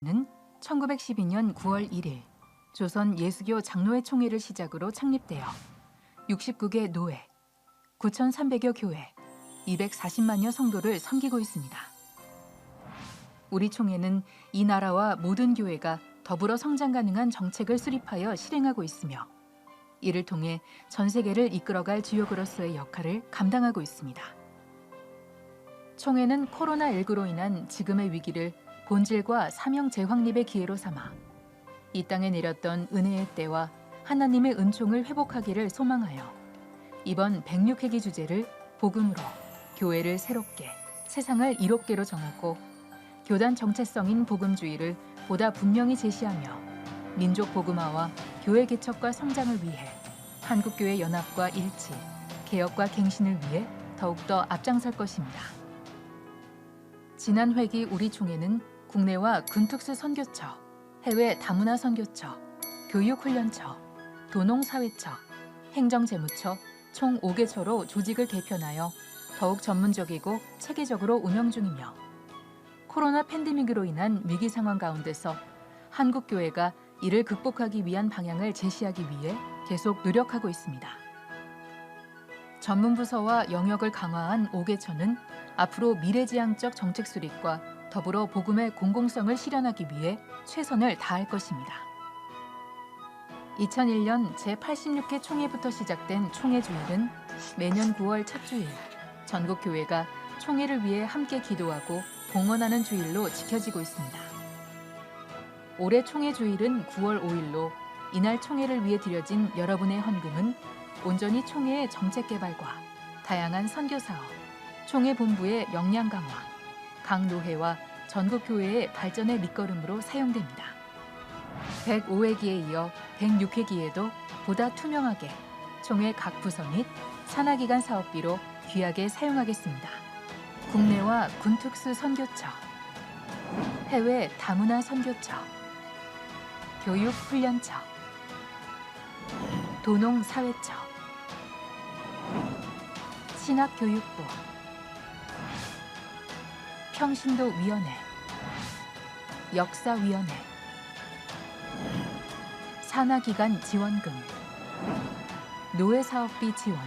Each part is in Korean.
는 1912년 9월 1일 조선 예수교 장로회 총회를 시작으로 창립되어 69개 노회, 9,300여 교회, 240만여 성도를 섬기고 있습니다. 우리 총회는 이 나라와 모든 교회가 더불어 성장 가능한 정책을 수립하여 실행하고 있으며 이를 통해 전 세계를 이끌어갈 주역으로서의 역할을 감당하고 있습니다. 총회는 코로나19로 인한 지금의 위기를 본질과 사명 재확립의 기회로 삼아 이 땅에 내렸던 은혜의 때와 하나님의 은총을 회복하기를 소망하여 이번 106회기 주제를 복음으로 교회를 새롭게, 세상을 이롭게로 정하고 교단 정체성인 복음주의를 보다 분명히 제시하며 민족 복음화와 교회 개척과 성장을 위해 한국교회 연합과 일치, 개혁과 갱신을 위해 더욱더 앞장설 것입니다. 지난 회기 우리 총회는 국내와 군특수 선교처, 해외 다문화 선교처, 교육훈련처, 도농사회처, 행정재무처 총 5개처로 조직을 개편하여 더욱 전문적이고 체계적으로 운영 중이며 코로나 팬데믹으로 인한 위기 상황 가운데서 한국교회가 이를 극복하기 위한 방향을 제시하기 위해 계속 노력하고 있습니다. 전문부서와 영역을 강화한 5개처는 앞으로 미래지향적 정책 수립과 더불어 복음의 공공성을 실현하기 위해 최선을 다할 것입니다. 2001년 제86회 총회부터 시작된 총회주일은 매년 9월 첫 주일, 전국 교회가 총회를 위해 함께 기도하고 봉헌하는 주일로 지켜지고 있습니다. 올해 총회주일은 9월 5일로 이날 총회를 위해 드려진 여러분의 헌금은 온전히 총회의 정책 개발과 다양한 선교사업, 총회 본부의 역량 강화, 각 노회와 전국 교회의 발전의 밑거름으로 사용됩니다. 105회기에 이어 106회기에도 보다 투명하게 총회 각 부서 및 산하기관 사업비로 귀하게 사용하겠습니다. 국내와 군특수 선교처, 해외 다문화 선교처, 교육훈련처, 도농사회처, 신학교육부, 평신도위원회, 역사위원회, 산하기관 지원금, 노회사업비 지원.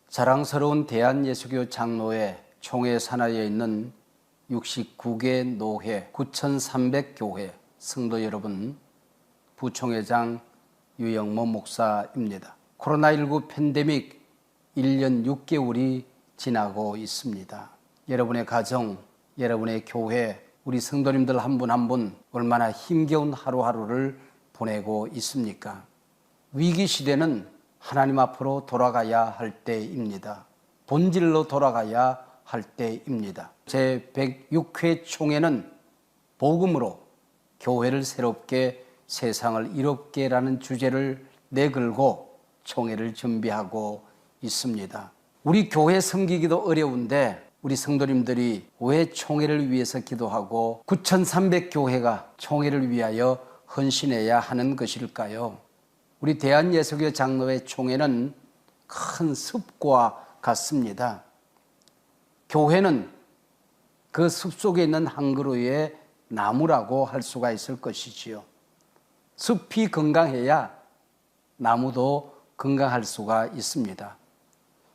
자랑스러운 대한예수교 장로회 총회 산하에 있는 69개 노회, 9,300교회 성도 여러분, 부총회장 유영모 목사입니다. 코로나19 팬데믹 1년 6개월이 지나고 있습니다. 여러분의 가정, 여러분의 교회, 우리 성도님들 한 분 한 분 얼마나 힘겨운 하루하루를 보내고 있습니까? 위기 시대는 하나님 앞으로 돌아가야 할 때입니다. 본질로 돌아가야 할 때입니다. 제106회 총회는 복음으로 교회를 새롭게 세상을 이롭게라는 주제를 내걸고 총회를 준비하고 있습니다. 우리 교회 섬기기도 어려운데 우리 성도님들이 왜 총회를 위해서 기도하고 9,300교회가 총회를 위하여 헌신해야 하는 것일까요? 우리 대한예수교 장로회 총회는 큰 숲과 같습니다. 교회는 그 숲 속에 있는 한 그루의 나무라고 할 수가 있을 것이지요. 숲이 건강해야 나무도 건강할 수가 있습니다.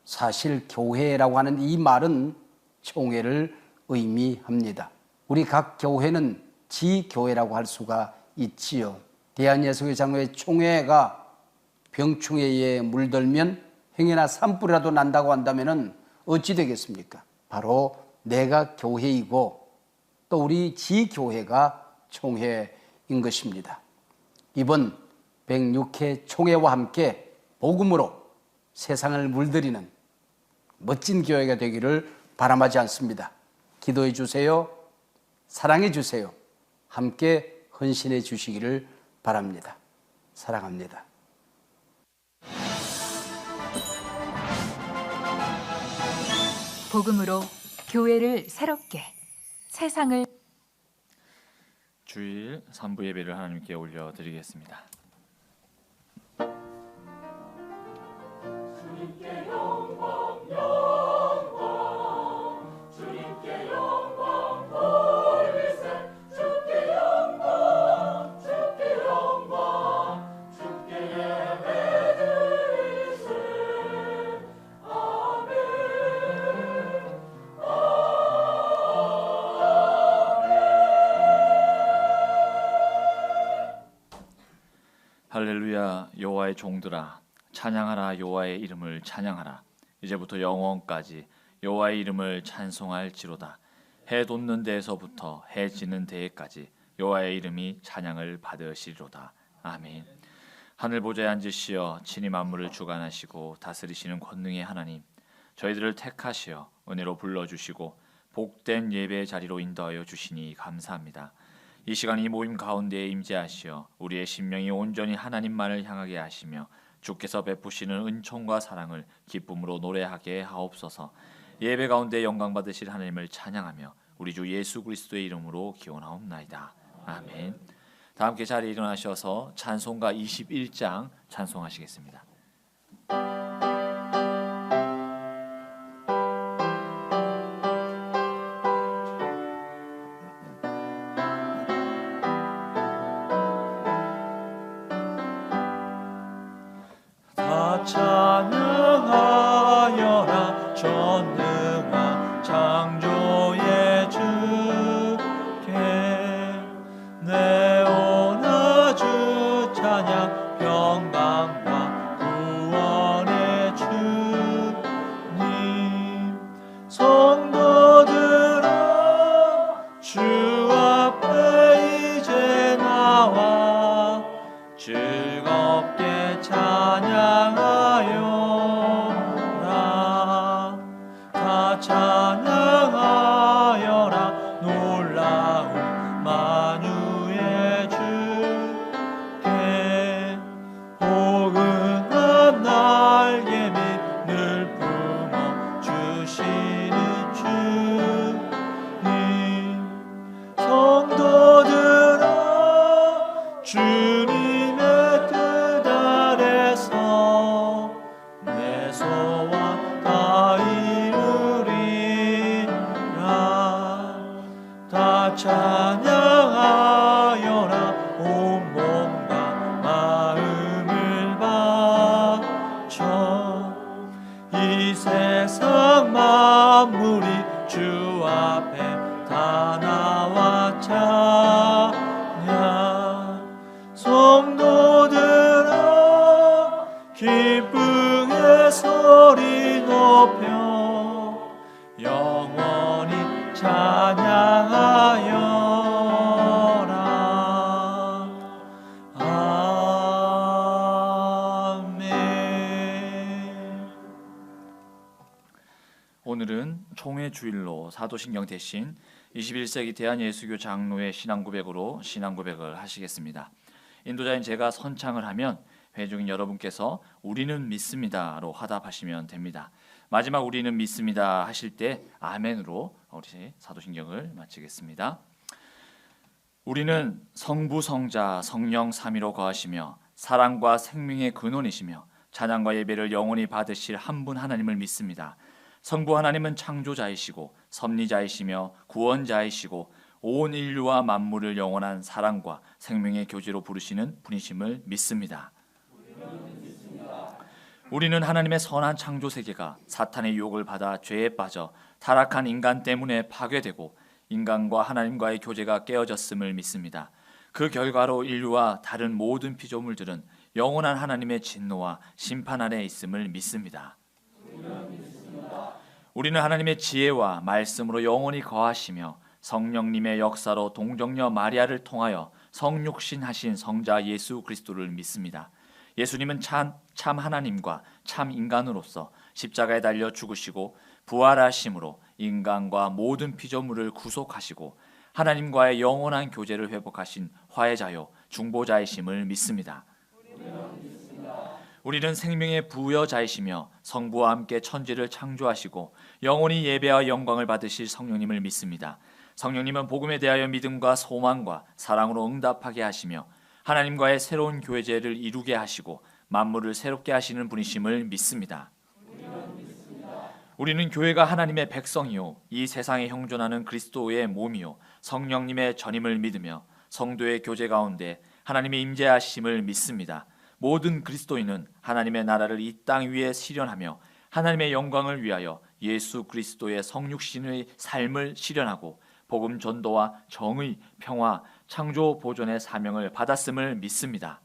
사실 교회라고 하는 이 말은 총회를 의미합니다. 우리 각 교회는 지교회라고 할 수가 있지요. 대한예수교 장로회 총회가 병충해에 물들면 행여나 산불이라도 난다고 한다면 어찌 되겠습니까? 바로 내가 교회이고 또 우리 지교회가 총회인 것입니다. 이번 106회 총회와 함께 복음으로 세상을 물들이는 멋진 교회가 되기를 바람하지 않습니다. 기도해 주세요. 사랑해 주세요. 함께 헌신해 주시기를 바랍니다. 사랑합니다. 복음으로 교회를 새롭게, 세상을 주일 3부 예배를 하나님께 올려드리겠습니다. 주님께 영광 영광 주님께 영광 할렐루야. 여호와의 종들아 찬양하라. 여호와의 이름을 찬양하라. 이제부터 영원까지 여호와의 이름을 찬송할지로다. 해 돋는 데에서부터 해 지는 데에까지 여호와의 이름이 찬양을 받으시리로다. 아멘. 하늘 보좌에 앉으시어 친히 만물을 주관하시고 다스리시는 권능의 하나님, 저희들을 택하시어 은혜로 불러주시고 복된 예배의 자리로 인도하여 주시니 감사합니다. 이 시간 이 모임 가운데에 임재하시어 우리의 심령이 온전히 하나님만을 향하게 하시며 주께서 베푸시는 은총과 사랑을 기쁨으로 노래하게 하옵소서. 예배 가운데 영광 받으실 하나님을 찬양하며 우리 주 예수 그리스도의 이름으로 기원하옵나이다. 아멘. 다 함께 자리에 일어나셔서 찬송가 21장 찬송하시겠습니다. 다 찬양하여라. 전능한 창조의 주께 내오나 주 찬양. 평강과 구원의 주님, 성도들아 주 앞에 이제 나와 즐겁게 찬양하여라. 다 찬양하여라. 놀라운 만유의 주께 포근한 날개 밑 늘 품어 주시는 주님, 성도들아 주님의 뜻 아래서 내 소원 다 이루리라. 다 찬양하여라. 온 몸과 마음을 바쳐 이 세상 만물이 주 앞에 다 나와 찬양. 성도들아 기쁨의 소리 높여 영원히 찬양하여라. 아멘. 오늘은 총회 주일로 사도신경 대신 21세기 대한예수교 장로의 신앙고백으로 신앙고백을 하시겠습니다. 인도자인 제가 선창을 하면 회중인 여러분께서 우리는 믿습니다로 화답하시면 됩니다. 마지막 우리는 믿습니다 하실 때 아멘으로 우리 사도신경을 마치겠습니다. 우리는 성부 성자 성령 삼위로 거하시며 사랑과 생명의 근원이시며 찬양과 예배를 영원히 받으실 한 분 하나님을 믿습니다. 성부 하나님은 창조자이시고 섭리자이시며 구원자이시고 온 인류와 만물을 영원한 사랑과 생명의 교제로 부르시는 분이심을 믿습니다. 우리는 하나님의 선한 창조 세계가 사탄의 유혹을 받아 죄에 빠져 타락한 인간 때문에 파괴되고 인간과 하나님과의 교제가 깨어졌음을 믿습니다. 그 결과로 인류와 다른 모든 피조물들은 영원한 하나님의 진노와 심판 아래 있음을 믿습니다. 우리는 하나님의 지혜와 말씀으로 영원히 거하시며 성령님의 역사로 동정녀 마리아를 통하여 성육신하신 성자 예수 그리스도를 믿습니다. 예수님은 참 하나님과 참 인간으로서 십자가에 달려 죽으시고 부활하심으로 인간과 모든 피조물을 구속하시고 하나님과의 영원한 교제를 회복하신 화해자요 중보자이심을 믿습니다. 우리는 생명의 부여자이시며 성부와 함께 천지를 창조하시고 영원히 예배와 영광을 받으실 성령님을 믿습니다. 성령님은 복음에 대하여 믿음과 소망과 사랑으로 응답하게 하시며 하나님과의 새로운 교제를 이루게 하시고 만물을 새롭게 하시는 분이심을 믿습니다. 우리는 교회가 하나님의 백성이요 이 세상에 형존하는 그리스도의 몸이요 성령님의 전임을 믿으며 성도의 교제 가운데 하나님의 임재하심을 믿습니다. 모든 그리스도인은 하나님의 나라를 이 땅 위에 실현하며 하나님의 영광을 위하여 예수 그리스도의 성육신의 삶을 실현하고 복음 전도와 정의, 평화, 창조 보존의 사명을 받았음을 믿습니다.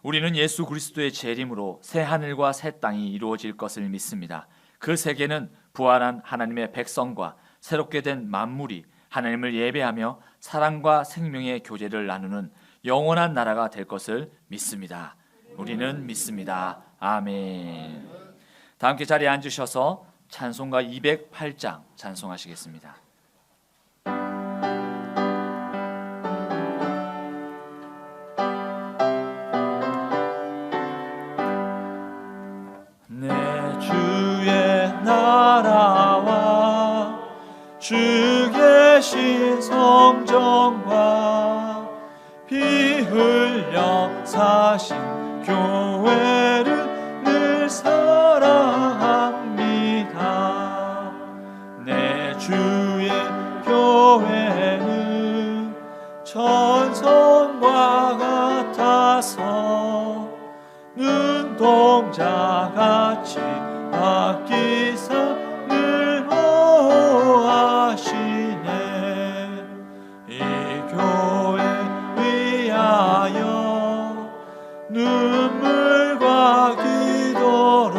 우리는 예수 그리스도의 재림으로 새 하늘과 새 땅이 이루어질 것을 믿습니다. 그 세계는 부활한 하나님의 백성과 새롭게 된 만물이 하나님을 예배하며 사랑과 생명의 교제를 나누는 영원한 나라가 될 것을 믿습니다. 우리는 믿습니다. 아멘. 다 함께 자리에 앉으셔서 찬송가 208장 찬송하시겠습니다. 내 주의 나라와 주 계신 성전과 피 흘려 사신 교회를 늘 사랑합니다. 내 주의 교회는 천성과 같아서 눈동자같이 아끼사 늘 보호하시네. 이 교회 위하여 눈물과 기도로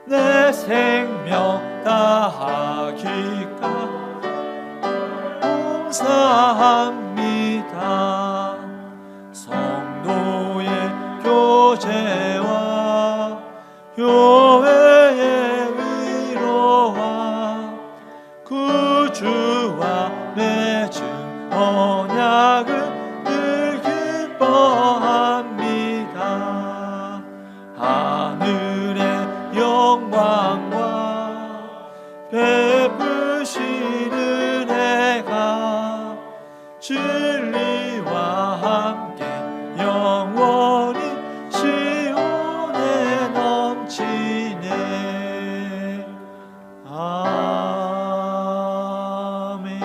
내 생명 다하기까 봉사합니다. 성도의 교제와 교회의 위로와 구주와 맺은 언약을 늘 기뻐합니다. 하늘의 영광과 베푸신 은혜가 진리와 함께 영원히 시온에 넘치네. 아멘.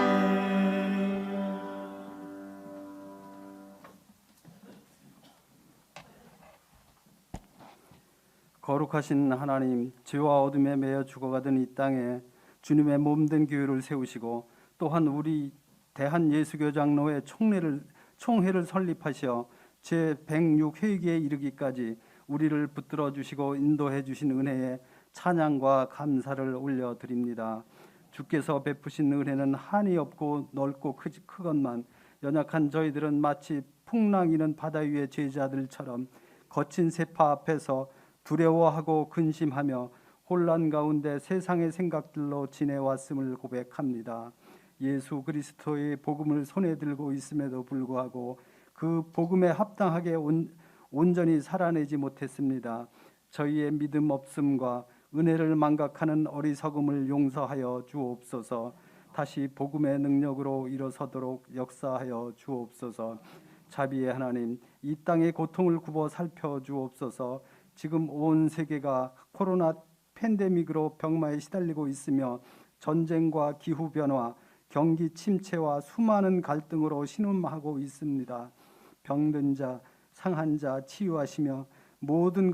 거룩하신 하나님, 죄와 어둠에 매여 죽어가던 이 땅에 주님의 몸된 교회를 세우시고 또한 우리 대한예수교 장로회 총회를 설립하셔 제106회기에 이르기까지 우리를 붙들어 주시고 인도해 주신 은혜에 찬양과 감사를 올려드립니다. 주께서 베푸신 은혜는 한이 없고 넓고 크건만 연약한 저희들은 마치 풍랑이는 바다 위의 제자들처럼 거친 세파 앞에서 두려워하고 근심하며 혼란 가운데 세상의 생각들로 지내왔음을 고백합니다. 예수 그리스도의 복음을 손에 들고 있음에도 불구하고 그 복음에 합당하게 온전히 살아내지 못했습니다. 저희의 믿음 없음과 은혜를 망각하는 어리석음을 용서하여 주옵소서. 다시 복음의 능력으로 일어서도록 역사하여 주옵소서. 자비의 하나님, 이 땅의 고통을 굽어 살펴 주옵소서. 지금 온 세계가 코로나 팬데믹으로 병마에 시달리고 있으며 전쟁과 기후변화, 경기 침체와 수많은 갈등으로 신음하고 있습니다. 병든 자, 상한 자 치유하시며 모든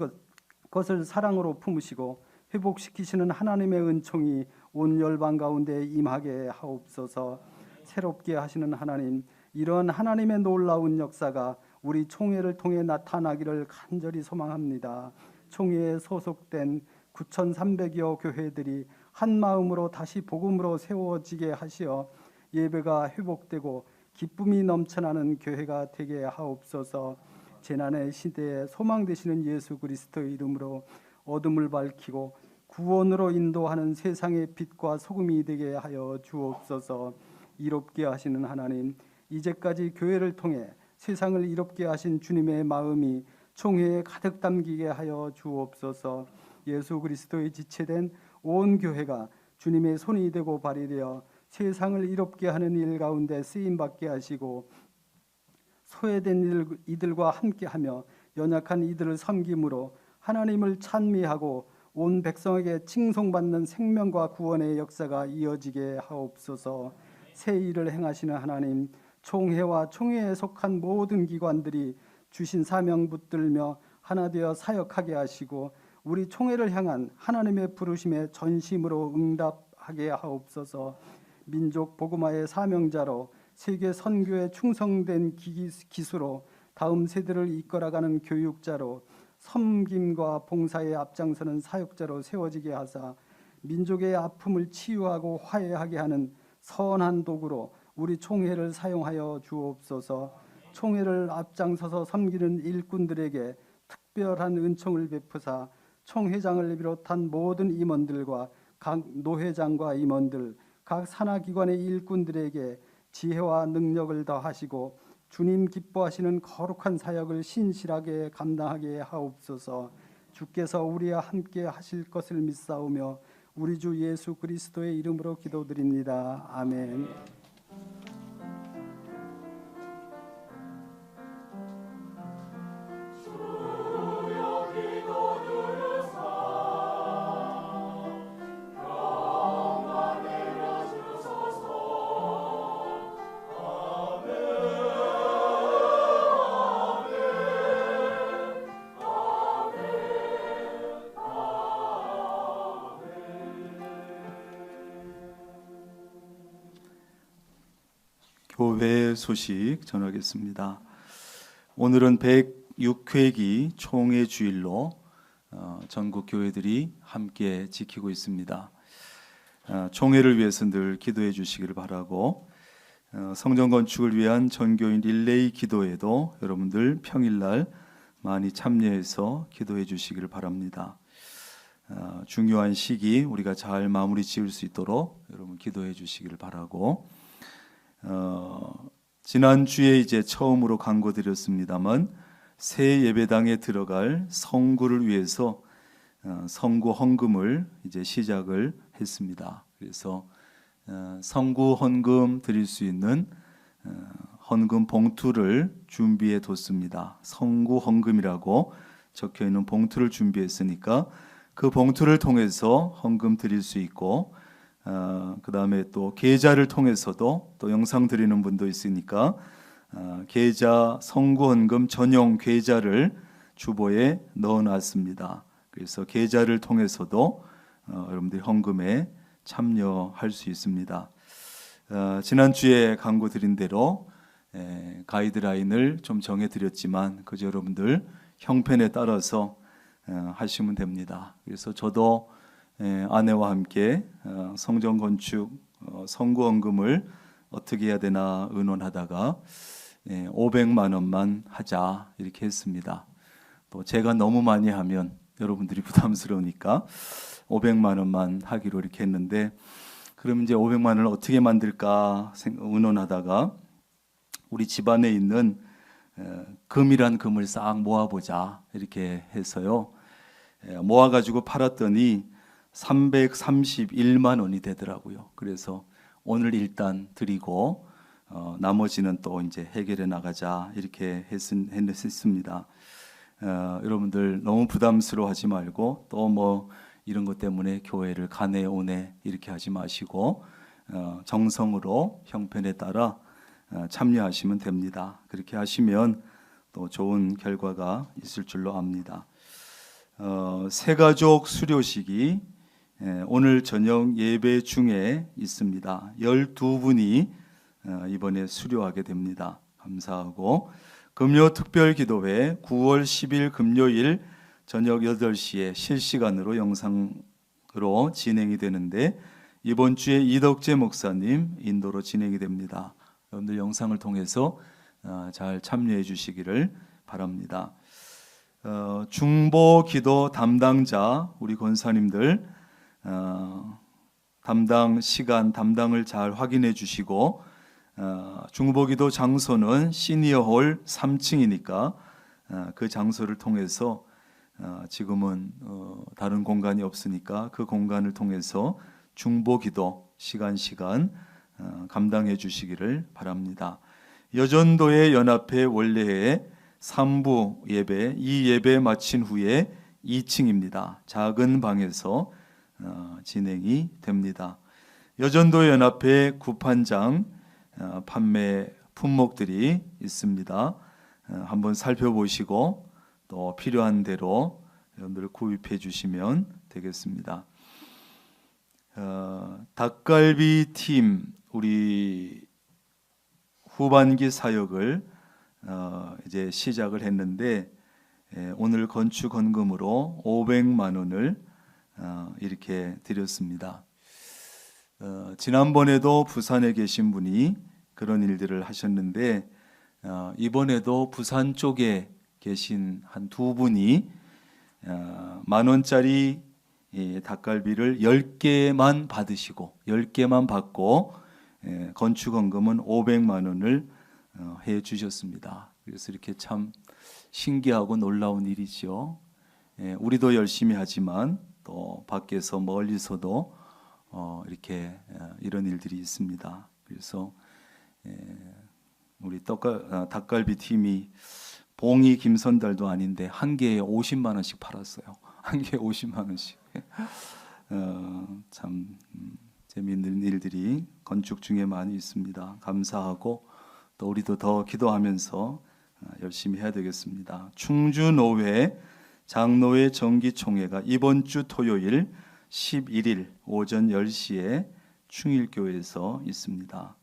것을 사랑으로 품으시고 회복시키시는 하나님의 은총이 온 열방 가운데 임하게 하옵소서. 새롭게 하시는 하나님, 이러한 하나님의 놀라운 역사가 우리 총회를 통해 나타나기를 간절히 소망합니다. 총회에 소속된 9,300여 교회들이 한 마음으로 다시 복음으로 세워지게 하시어 예배가 회복되고 기쁨이 넘쳐나는 교회가 되게 하옵소서. 재난의 시대에 소망 되시는 예수 그리스도의 이름으로 어둠을 밝히고 구원으로 인도하는 세상의 빛과 소금이 되게 하여 주옵소서. 이롭게 하시는 하나님, 이제까지 교회를 통해 세상을 이롭게 하신 주님의 마음이 총회에 가득 담기게 하여 주옵소서. 예수 그리스도의 지체된 온 교회가 주님의 손이 되고 발이 되어 세상을 이롭게 하는 일 가운데 쓰임받게 하시고 소외된 이들과 함께하며 연약한 이들을 섬김으로 하나님을 찬미하고 온 백성에게 칭송받는 생명과 구원의 역사가 이어지게 하옵소서. 새 일을 행하시는 하나님, 총회와 총회에 속한 모든 기관들이 주신 사명 붙들며 하나 되어 사역하게 하시고 우리 총회를 향한 하나님의 부르심에 전심으로 응답하게 하옵소서. 민족 복음화의 사명자로 세계 선교에 충성된 기수로 다음 세대를 이끌어가는 교육자로 섬김과 봉사에 앞장서는 사역자로 세워지게 하사 민족의 아픔을 치유하고 화해하게 하는 선한 도구로 우리 총회를 사용하여 주옵소서. 총회를 앞장서서 섬기는 일꾼들에게 특별한 은총을 베푸사 총회장을 비롯한 모든 임원들과 각 노회장과 임원들, 각 산하기관의 일꾼들에게 지혜와 능력을 더하시고 주님 기뻐하시는 거룩한 사역을 신실하게 감당하게 하옵소서. 주께서 우리와 함께 하실 것을 믿사오며 우리 주 예수 그리스도의 이름으로 기도드립니다. 아멘. 교회 소식 전하겠습니다. 오늘은 106회기 총회 주일로 전국 교회들이 함께 지키고 있습니다. 총회를 위해서 늘 기도해 주시기를 바라고, 성전 건축을 위한 전교인 릴레이 기도에도 여러분들 평일날 많이 참여해서 기도해 주시기를 바랍니다. 중요한 시기 우리가 잘 마무리 지을 수 있도록 여러분 기도해 주시기를 바라고, 지난주에 이제 처음으로 광고드렸습니다만 새 예배당에 들어갈 성구를 위해서 성구 헌금을 이제 시작을 했습니다. 그래서 성구 헌금 드릴 수 있는 헌금 봉투를 준비해 뒀습니다. 성구 헌금이라고 적혀 있는 봉투를 준비했으니까 그 봉투를 통해서 헌금 드릴 수 있고, 그 다음에 또 계좌를 통해서도 또 영상 드리는 분도 있으니까 계좌 성구헌금 전용 계좌를 주보에 넣어놨습니다. 그래서 계좌를 통해서도 여러분들이 헌금에 참여할 수 있습니다. 지난주에 광고 드린 대로 가이드라인을 좀 정해드렸지만 그저 여러분들 형편에 따라서 하시면 됩니다. 그래서 저도 아내와 함께 성전 건축 성구헌금을 어떻게 해야 되나 의논하다가 500만 원만 하자 이렇게 했습니다. 또 제가 너무 많이 하면 여러분들이 부담스러우니까 500만 원만 하기로 이렇게 했는데, 그럼 이제 500만 원을 어떻게 만들까 의논하다가 우리 집안에 있는 금이란 금을 싹 모아보자 이렇게 해서요, 모아가지고 팔았더니 331만 원이 되더라고요. 그래서 오늘 일단 드리고 나머지는 또 이제 해결해 나가자 이렇게 했습니다. 여러분들 너무 부담스러워하지 말고 또 뭐 이런 것 때문에 교회를 가네 오네 이렇게 하지 마시고 정성으로 형편에 따라 참여하시면 됩니다. 그렇게 하시면 또 좋은 결과가 있을 줄로 압니다. 새가족 수료식이 오늘 저녁 예배 중에 있습니다. 12분이 이번에 수료하게 됩니다. 감사하고, 금요 특별기도회 9월 10일 금요일 저녁 8시에 실시간으로 영상으로 진행이 되는데 이번 주에 이덕재 목사님 인도로 진행이 됩니다. 여러분들 영상을 통해서 잘 참여해 주시기를 바랍니다. 중보기도 담당자 우리 권사님들 담당 시간 담당을 잘 확인해 주시고, 중보기도 장소는 시니어홀 3층이니까 그 장소를 통해서 지금은 다른 공간이 없으니까 그 공간을 통해서 중보기도 시간 감당해 주시기를 바랍니다. 여전도의 연합회 원래의 3부 예배, 이 예배 마친 후에 2층입니다. 작은 방에서 진행이 됩니다. 여전도 연합회 구판장 판매 품목들이 있습니다. 한번 살펴보시고 또 필요한 대로 여러분들 구입해 주시면 되겠습니다. 닭갈비 팀 우리 후반기 사역을 이제 시작을 했는데 오늘 건축 헌금으로 500만 원을 이렇게 드렸습니다. 지난번에도 부산에 계신 분이 그런 일들을 하셨는데 이번에도 부산 쪽에 계신 한 두 분이 10,000원짜리 닭갈비를 10개만 받으시고 10개만 받고 건축헌금은 500만 원을 해 주셨습니다. 그래서 이렇게 참 신기하고 놀라운 일이죠. 우리도 열심히 하지만 또 밖에서 멀리서도 이렇게 이런 일들이 있습니다. 그래서 우리 닭갈비 팀이 봉이 김선달도 아닌데 한 개에 50만 원씩 팔았어요. 한 개에 50만 원씩. 참 재미있는 일들이 건축 중에 많이 있습니다. 감사하고 또 우리도 더 기도하면서 열심히 해야 되겠습니다. 충주노회 장로회 정기총회가 이번 주 토요일 11일 오전 10시에 충일교회에서 있습니다.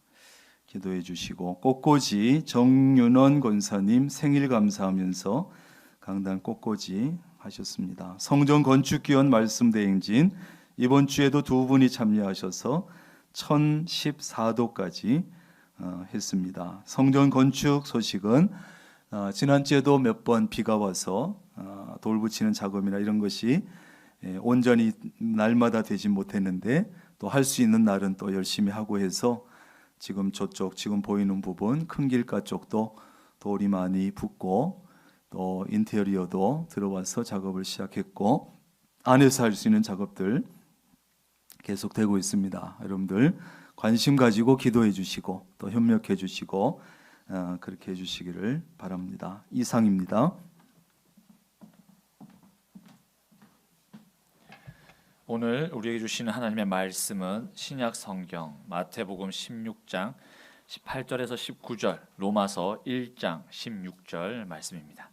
기도해 주시고 꽃꽂이 정윤원 권사님 생일 감사하면서 강단 꽃꽂이 하셨습니다. 성전 건축 기원 말씀 대행진 이번 주에도 두 분이 참여하셔서 1014도까지 했습니다. 성전 건축 소식은 지난주에도 몇 번 비가 와서 돌 붙이는 작업이나 이런 것이 온전히 날마다 되지 못했는데 또 할 수 있는 날은 또 열심히 하고 해서 지금 저쪽 지금 보이는 부분 큰 길가 쪽도 돌이 많이 붙고 또 인테리어도 들어와서 작업을 시작했고 안에서 할 수 있는 작업들 계속되고 있습니다. 여러분들 관심 가지고 기도해 주시고 또 협력해 주시고 그렇게 해 주시기를 바랍니다. 이상입니다. 오늘 우리에게 주시는 하나님의 말씀은 신약 성경 마태복음 16장 18절에서 19절, 로마서 1장 16절 말씀입니다.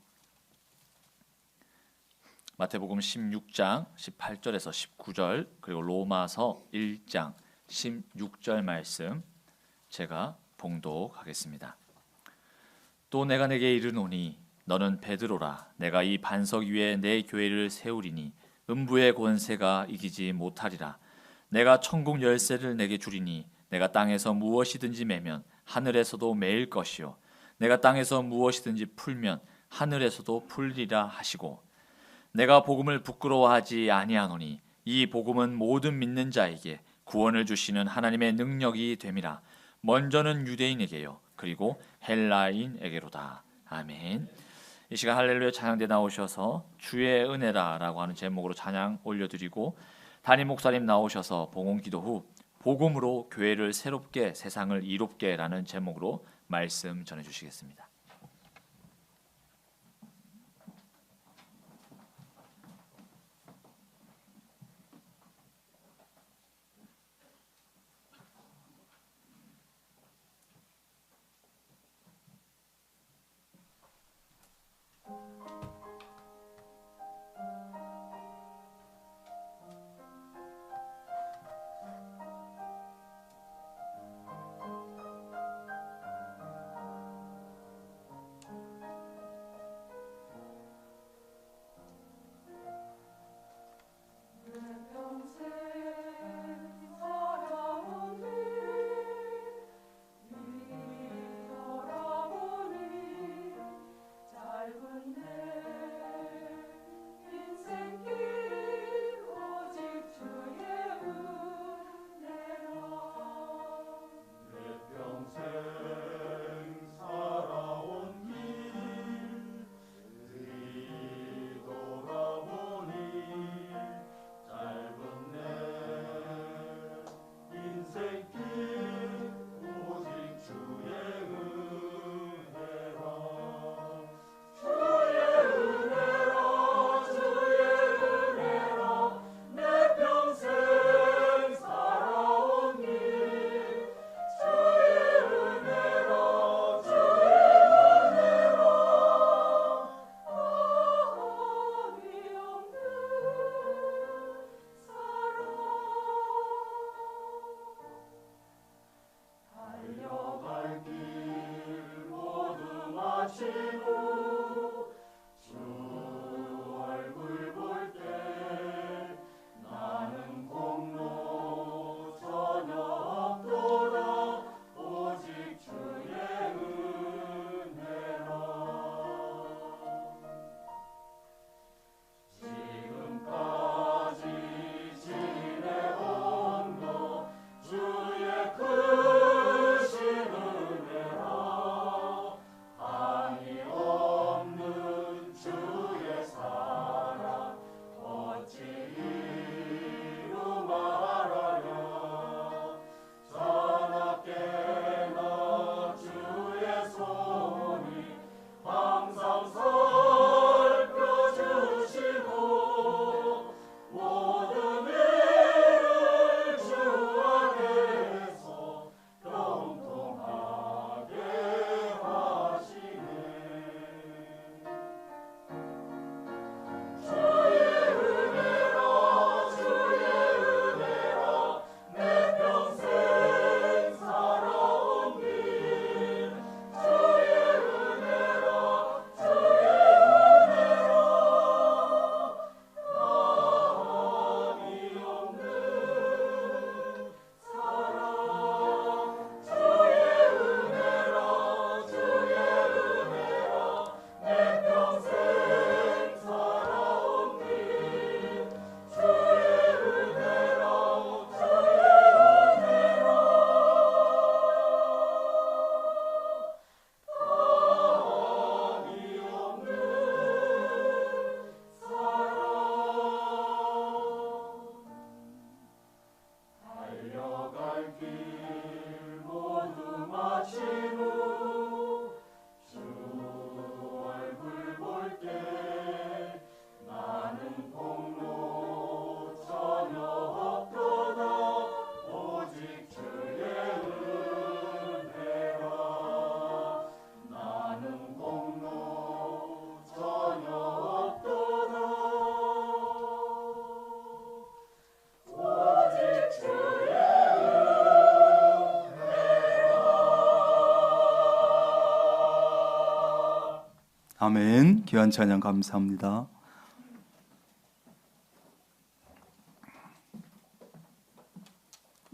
마태복음 16장 18절에서 19절 그리고 로마서 1장 16절 말씀 제가 봉독하겠습니다. 또 내가 내게 이르노니 너는 베드로라 내가 이 반석 위에 내 교회를 세우리니 음부의 권세가 이기지 못하리라. 내가 천국 열쇠를 내게 주리니 내가 땅에서 무엇이든지 매면 하늘에서도 매일 것이요 내가 땅에서 무엇이든지 풀면 하늘에서도 풀리라 하시고 내가 복음을 부끄러워하지 아니하노니 이 복음은 모든 믿는 자에게 구원을 주시는 하나님의 능력이 됨이라. 먼저는 유대인에게요 그리고 헬라인에게로다. 아멘. 이 시간 할렐루야 찬양대 나오셔서 주의 은혜라라고 하는 제목으로 찬양 올려드리고 담임 목사님 나오셔서 봉헌기도 후 복음으로 교회를 새롭게 세상을 이롭게라는 제목으로 말씀 전해주시겠습니다. 아멘. 귀한 찬양 감사합니다.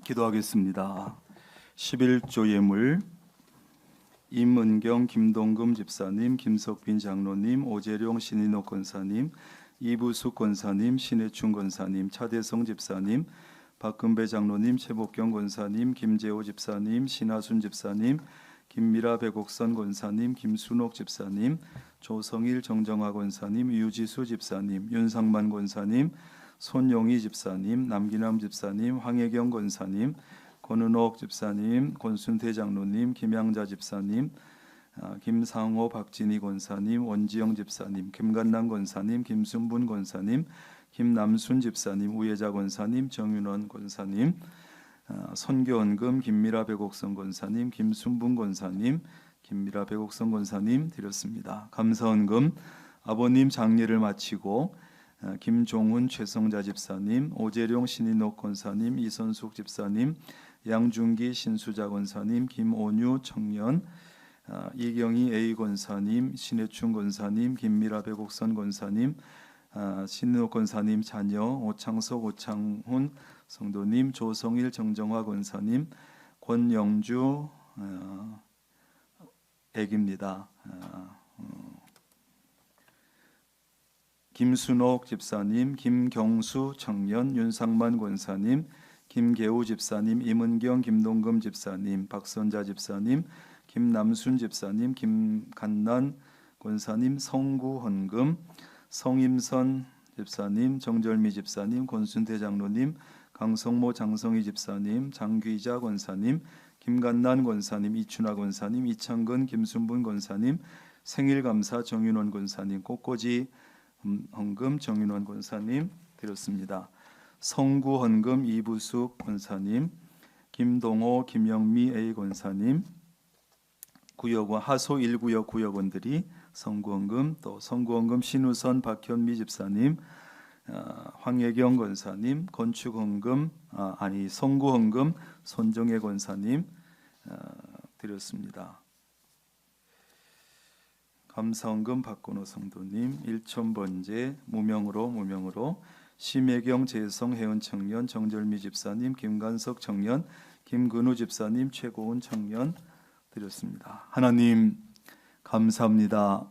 기도하겠습니다. 11조 예물 임은경 김동금 집사님, 김석빈 장로님, 오재룡 신인옥 권사님, 이부숙 권사님, 신해춘 권사님, 차대성 집사님, 박금배 장로님, 최복경 권사님, 김재호 집사님, 신하순 집사님, 김미라 백옥선 권사님, 김순옥 집사님, 조성일 정정화 권사님, 유지수 집사님, 윤상만 권사님, 손용희 집사님, 남기남 집사님, 황혜경 권사님, 권은옥 집사님, 권순태 장로님, 김양자 집사님, 김상호 박진희 권사님, 원지영 집사님, 김간남 권사님, 김순분 권사님, 김남순 집사님, 우혜자 권사님, 정윤원 권사님, 선교원금 김미라 백옥선 권사님, 김순분 권사님, 김미라 백옥선 권사님 드렸습니다. 감사원금 아버님 장례를 마치고 김종훈 최성자 집사님, 오재룡 신인옥 권사님, 이선숙 집사님, 양준기 신수자 권사님, 김온유 청년, 이경희 A 권사님, 신해춘 권사님, 김미라 백옥선 권사님, 신인옥 권사님 자녀, 오창석 오창훈 성도님, 조성일 정정화 권사님, 권영주 애기입니다. 김순옥 집사님, 김경수 청년, 윤상만 권사님, 김계우 집사님, 임은경 김동금 집사님, 박선자 집사님, 김남순 집사님, 김간난 권사님, 성구헌금, 성임선 집사님, 정절미 집사님, 권순태 장로님, 강성모 장성희 집사님, 장귀자 권사님, 김간난 권사님, 이춘하 권사님, 이창근 김순분 권사님, 생일감사 정윤원 권사님, 꽃꽂이 헌금 정윤원 권사님 드렸습니다. 성구 헌금 이부숙 권사님, 김동호 김영미 A 권사님, 구역원 하소 1구역 구역원들이 성구 헌금, 또 성구 헌금 신우선 박현미 집사님, 황예경 권사님, 건축 헌금 성구 헌금 손정혜 권사님 드렸습니다. 감사헌금 박건호 성도님, 일천번제 무명으로 심혜경 재성 혜은 청년, 정절미 집사님, 김간석 청년, 김근우 집사님, 최고은 청년 드렸습니다. 하나님 감사합니다.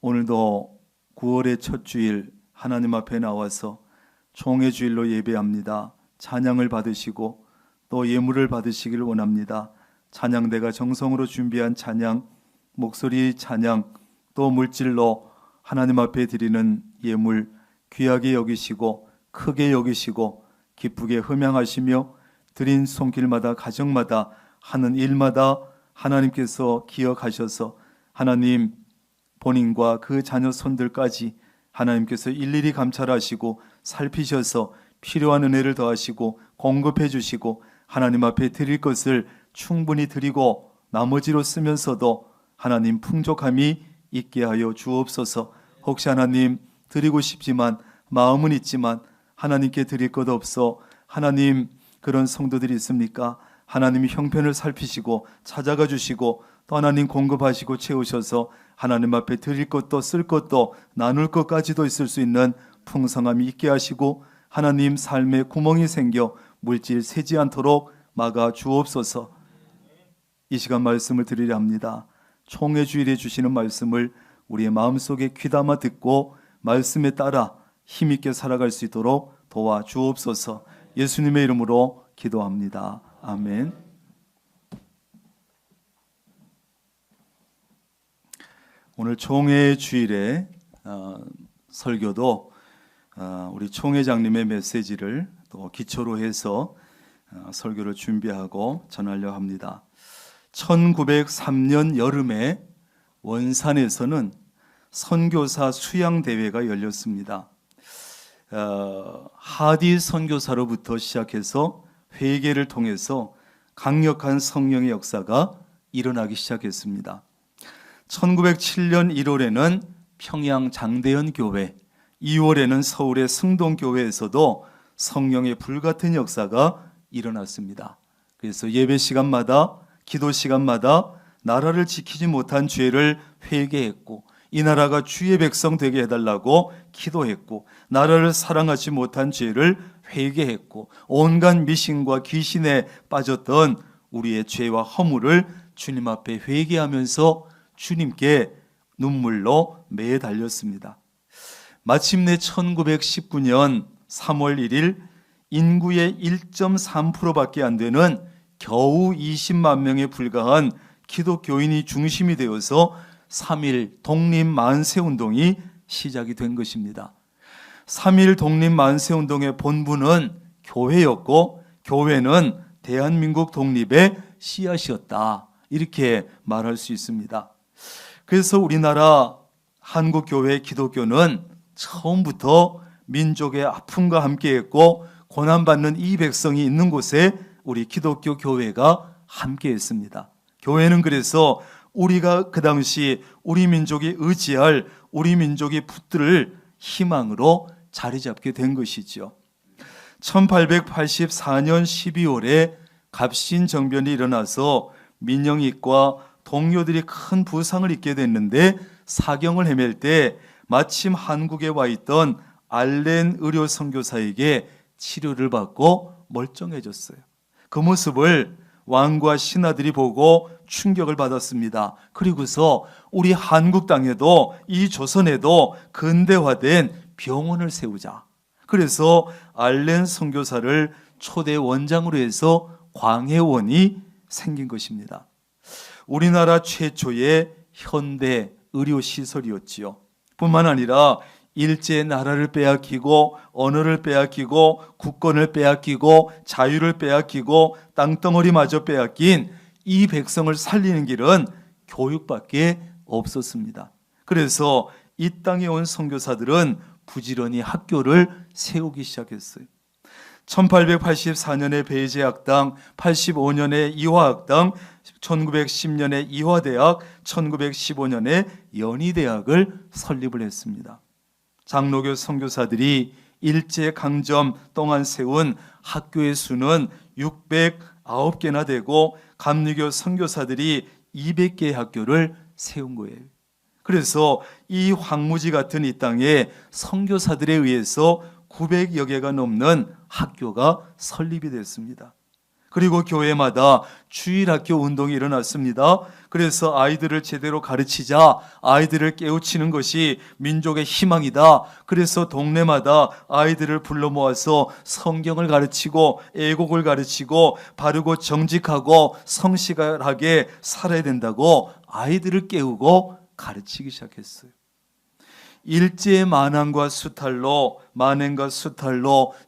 오늘도 9월의 첫 주일 하나님 앞에 나와서 총회 주일로 예배합니다. 찬양을 받으시고 또 예물을 받으시기를 원합니다. 찬양대가 정성으로 준비한 찬양, 목소리 찬양, 또 물질로 하나님 앞에 드리는 예물 귀하게 여기시고 크게 여기시고 기쁘게 흠양하시며 드린 손길마다 가정마다 하는 일마다 하나님께서 기억하셔서 하나님 본인과 그 자녀 손들까지 하나님께서 일일이 감찰하시고 살피셔서 필요한 은혜를 더하시고 공급해 주시고 하나님 앞에 드릴 것을 충분히 드리고 나머지로 쓰면서도 하나님 풍족함이 있게 하여 주옵소서. 혹시 하나님 드리고 싶지만 마음은 있지만 하나님께 드릴 것 없어 하나님 그런 성도들이 있습니까? 하나님이 형편을 살피시고 찾아가 주시고 또 하나님 공급하시고 채우셔서 하나님 앞에 드릴 것도 쓸 것도 나눌 것까지도 있을 수 있는 풍성함이 있게 하시고 하나님 삶에 구멍이 생겨 물질 새지 않도록 막아 주옵소서. 이 시간 말씀을 드리려 합니다. 총회 주일에 주시는 말씀을 우리의 마음속에 귀담아 듣고 말씀에 따라 힘있게 살아갈 수 있도록 도와 주옵소서. 예수님의 이름으로 기도합니다. 아멘. 오늘 총회 주일에 설교도 우리 총회장님의 메시지를 또 기초로 해서 설교를 준비하고 전하려 합니다. 1903년 여름에 원산에서는 선교사 수양대회가 열렸습니다. 하디 선교사로부터 시작해서 회개를 통해서 강력한 성령의 역사가 일어나기 시작했습니다. 1907년 1월에는 평양 장대현 교회, 2월에는 서울의 승동교회에서도 성령의 불같은 역사가 일어났습니다. 그래서 예배 시간마다 기도 시간마다 나라를 지키지 못한 죄를 회개했고 이 나라가 주의 백성 되게 해달라고 기도했고, 나라를 사랑하지 못한 죄를 회개했고, 온갖 미신과 귀신에 빠졌던 우리의 죄와 허물을 주님 앞에 회개하면서 주님께 눈물로 매달렸습니다. 마침내 1919년 3월 1일 인구의 1.3%밖에 안 되는 겨우 20만 명에 불과한 기독교인이 중심이 되어서 3.1 독립만세운동이 시작이 된 것입니다. 3.1 독립만세운동의 본부는 교회였고, 교회는 대한민국 독립의 씨앗이었다, 이렇게 말할 수 있습니다. 그래서 우리나라 한국교회 기독교는 처음부터 민족의 아픔과 함께했고, 고난받는 이 백성이 있는 곳에 우리 기독교 교회가 함께했습니다. 교회는 그래서 우리가 그 당시 우리 민족이 의지할, 우리 민족이 붙들 희망으로 자리 잡게 된 것이죠. 1884년 12월에 갑신정변이 일어나서 민영익과 동료들이 큰 부상을 입게 됐는데, 사경을 헤맬 때 마침 한국에 와 있던 알렌 의료 선교사에게 치료를 받고 멀쩡해졌어요. 그 모습을 왕과 신하들이 보고 충격을 받았습니다. 그리고서 우리 한국 땅에도, 이 조선에도 근대화된 병원을 세우자. 그래서 알렌 선교사를 초대 원장으로 해서 광해원이 생긴 것입니다. 우리나라 최초의 현대 의료시설이었지요. 뿐만 아니라 일제의 나라를 빼앗기고, 언어를 빼앗기고, 국권을 빼앗기고, 자유를 빼앗기고, 땅덩어리마저 빼앗긴 이 백성을 살리는 길은 교육밖에 없었습니다. 그래서 이 땅에 온 선교사들은 부지런히 학교를 세우기 시작했어요. 1884년에 배제학당, 85년에 이화학당, 1910년에 이화대학, 1915년에 연희대학을 설립을 했습니다. 장로교 선교사들이 일제강점 동안 세운 학교의 수는 609개나 되고, 감리교 선교사들이 200개의 학교를 세운 거예요. 그래서 이 황무지 같은 이 땅에 선교사들에 의해서 900여 개가 넘는 학교가 설립이 됐습니다. 그리고 교회마다 주일학교 운동이 일어났습니다. 그래서 아이들을 제대로 가르치자, 아이들을 깨우치는 것이 민족의 희망이다. 그래서 동네마다 아이들을 불러 모아서 성경을 가르치고, 애국을 가르치고, 바르고 정직하고 성실하게 살아야 된다고 아이들을 깨우고 가르치기 시작했어요. 일제의 만행과 수탈로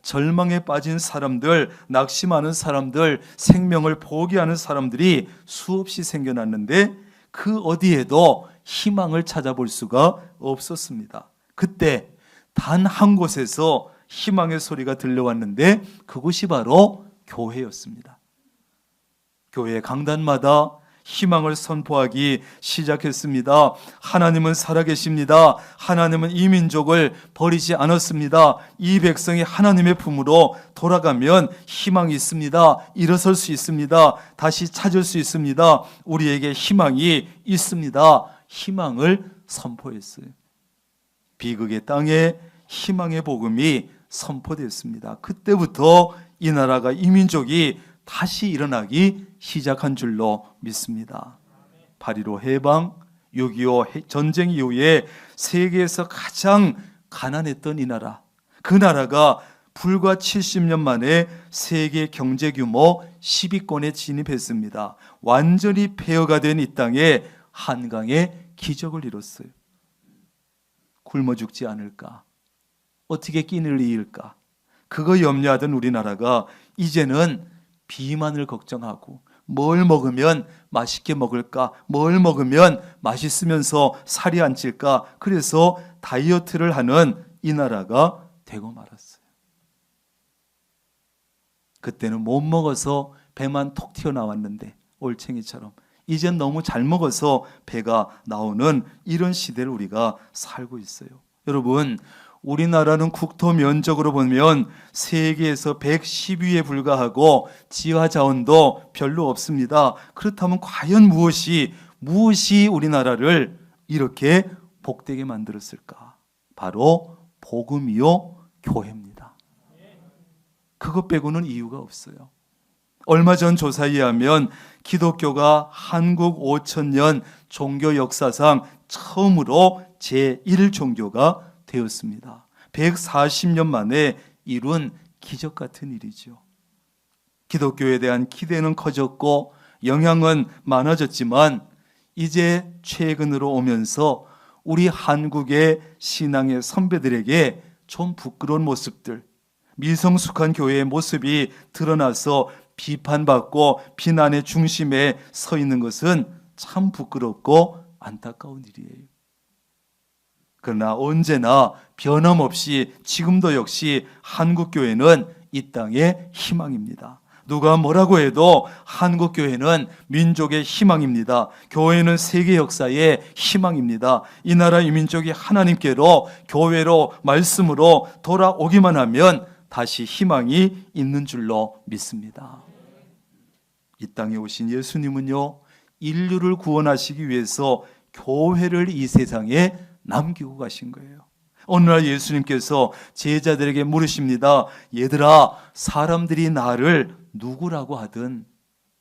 절망에 빠진 사람들, 낙심하는 사람들, 생명을 포기하는 사람들이 수없이 생겨났는데, 그 어디에도 희망을 찾아볼 수가 없었습니다. 그때 단 한 곳에서 희망의 소리가 들려왔는데, 그곳이 바로 교회였습니다. 교회 강단마다 희망을 선포하기 시작했습니다. 하나님은 살아계십니다. 하나님은 이 민족을 버리지 않았습니다. 이 백성이 하나님의 품으로 돌아가면 희망이 있습니다. 일어설 수 있습니다. 다시 찾을 수 있습니다. 우리에게 희망이 있습니다. 희망을 선포했어요. 비극의 땅에 희망의 복음이 선포됐습니다. 그때부터 이 나라가, 이 민족이 다시 일어나기 시작한 줄로 믿습니다. 8.15 해방, 6.25 전쟁 이후에 세계에서 가장 가난했던 이 나라, 그 나라가 불과 70년 만에 세계 경제 규모 10위권에 진입했습니다. 완전히 폐허가 된 이 땅에 한강의 기적을 이뤘어요. 굶어 죽지 않을까? 어떻게 끼니를 이을까? 그거 염려하던 우리나라가 이제는 비만을 걱정하고, 뭘 먹으면 맛있게 먹을까? 뭘 먹으면 맛있으면서 살이 안 찔까? 그래서 다이어트를 하는 이 나라가 되고 말았어요. 그때는 못 먹어서 배만 톡 튀어나왔는데, 올챙이처럼 이젠 너무 잘 먹어서 배가 나오는 이런 시대를 우리가 살고 있어요. 여러분, 우리나라는 국토 면적으로 보면 세계에서 110위에 불과하고 지하 자원도 별로 없습니다. 그렇다면 과연 무엇이 우리나라를 이렇게 복되게 만들었을까? 바로 복음이요 교회입니다. 그것 빼고는 이유가 없어요. 얼마 전 조사에 의하면 기독교가 한국 5,000년 종교 역사상 처음으로 제1종교가 되었습니다. 140년 만에 이룬 기적 같은 일이죠. 기독교에 대한 기대는 커졌고 영향은 많아졌지만 이제 최근으로 오면서 우리 한국의 신앙의 선배들에게 좀 부끄러운 모습들, 미성숙한 교회의 모습이 드러나서 비판받고 비난의 중심에 서 있는 것은 참 부끄럽고 안타까운 일이에요. 그러나 언제나 변함없이 지금도 역시 한국교회는 이 땅의 희망입니다. 누가 뭐라고 해도 한국교회는 민족의 희망입니다. 교회는 세계 역사의 희망입니다. 이 나라 이 민족이 하나님께로 교회로 말씀으로 돌아오기만 하면 다시 희망이 있는 줄로 믿습니다. 이 땅에 오신 예수님은요, 인류를 구원하시기 위해서 교회를 이 세상에 남기고 가신 거예요. 어느 날 예수님께서 제자들에게 물으십니다. 얘들아, 사람들이 나를 누구라고 하든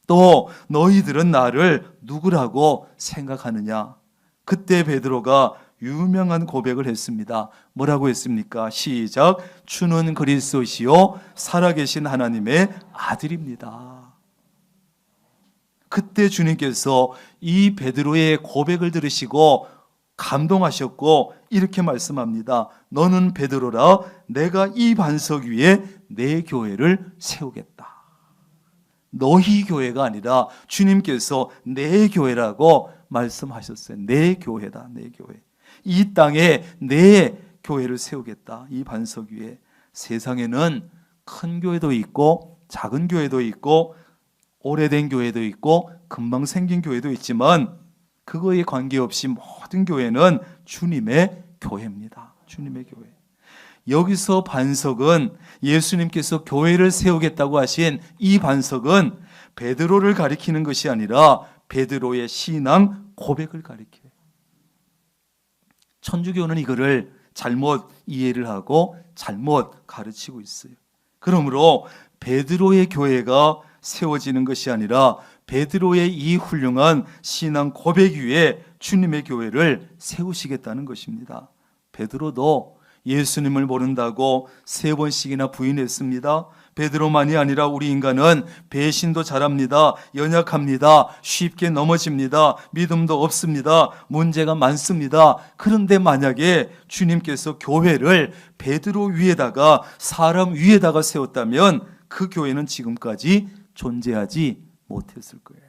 또 너희들은 나를 누구라고 생각하느냐? 그때 베드로가 유명한 고백을 했습니다. 뭐라고 했습니까? 시작. 주는 그리스도시요 살아계신 하나님의 아들입니다. 그때 주님께서 이 베드로의 고백을 들으시고 감동하셨고 이렇게 말씀합니다. 너는 베드로라, 내가 이 반석 위에 내 교회를 세우겠다. 너희 교회가 아니라 주님께서 내 교회라고 말씀하셨어요. 내 교회다, 내 교회. 이 땅에 내 교회를 세우겠다. 이 반석 위에. 세상에는 큰 교회도 있고 작은 교회도 있고 오래된 교회도 있고 금방 생긴 교회도 있지만 그거에 관계없이 모든 교회는 주님의 교회입니다. 주님의 교회. 여기서 반석은 예수님께서 교회를 세우겠다고 하신 이 반석은 베드로를 가리키는 것이 아니라 베드로의 신앙 고백을 가리켜요. 천주교는 이거를 잘못 이해를 하고 잘못 가르치고 있어요. 그러므로 베드로의 교회가 세워지는 것이 아니라 베드로의 이 훌륭한 신앙 고백 위에 주님의 교회를 세우시겠다는 것입니다. 베드로도 예수님을 모른다고 3번씩이나 부인했습니다. 베드로만이 아니라 우리 인간은 배신도 잘합니다. 연약합니다. 쉽게 넘어집니다. 믿음도 없습니다. 문제가 많습니다. 그런데 만약에 주님께서 교회를 베드로 위에다가 사람 위에다가 세웠다면 그 교회는 지금까지 존재하지 못했을 거예요.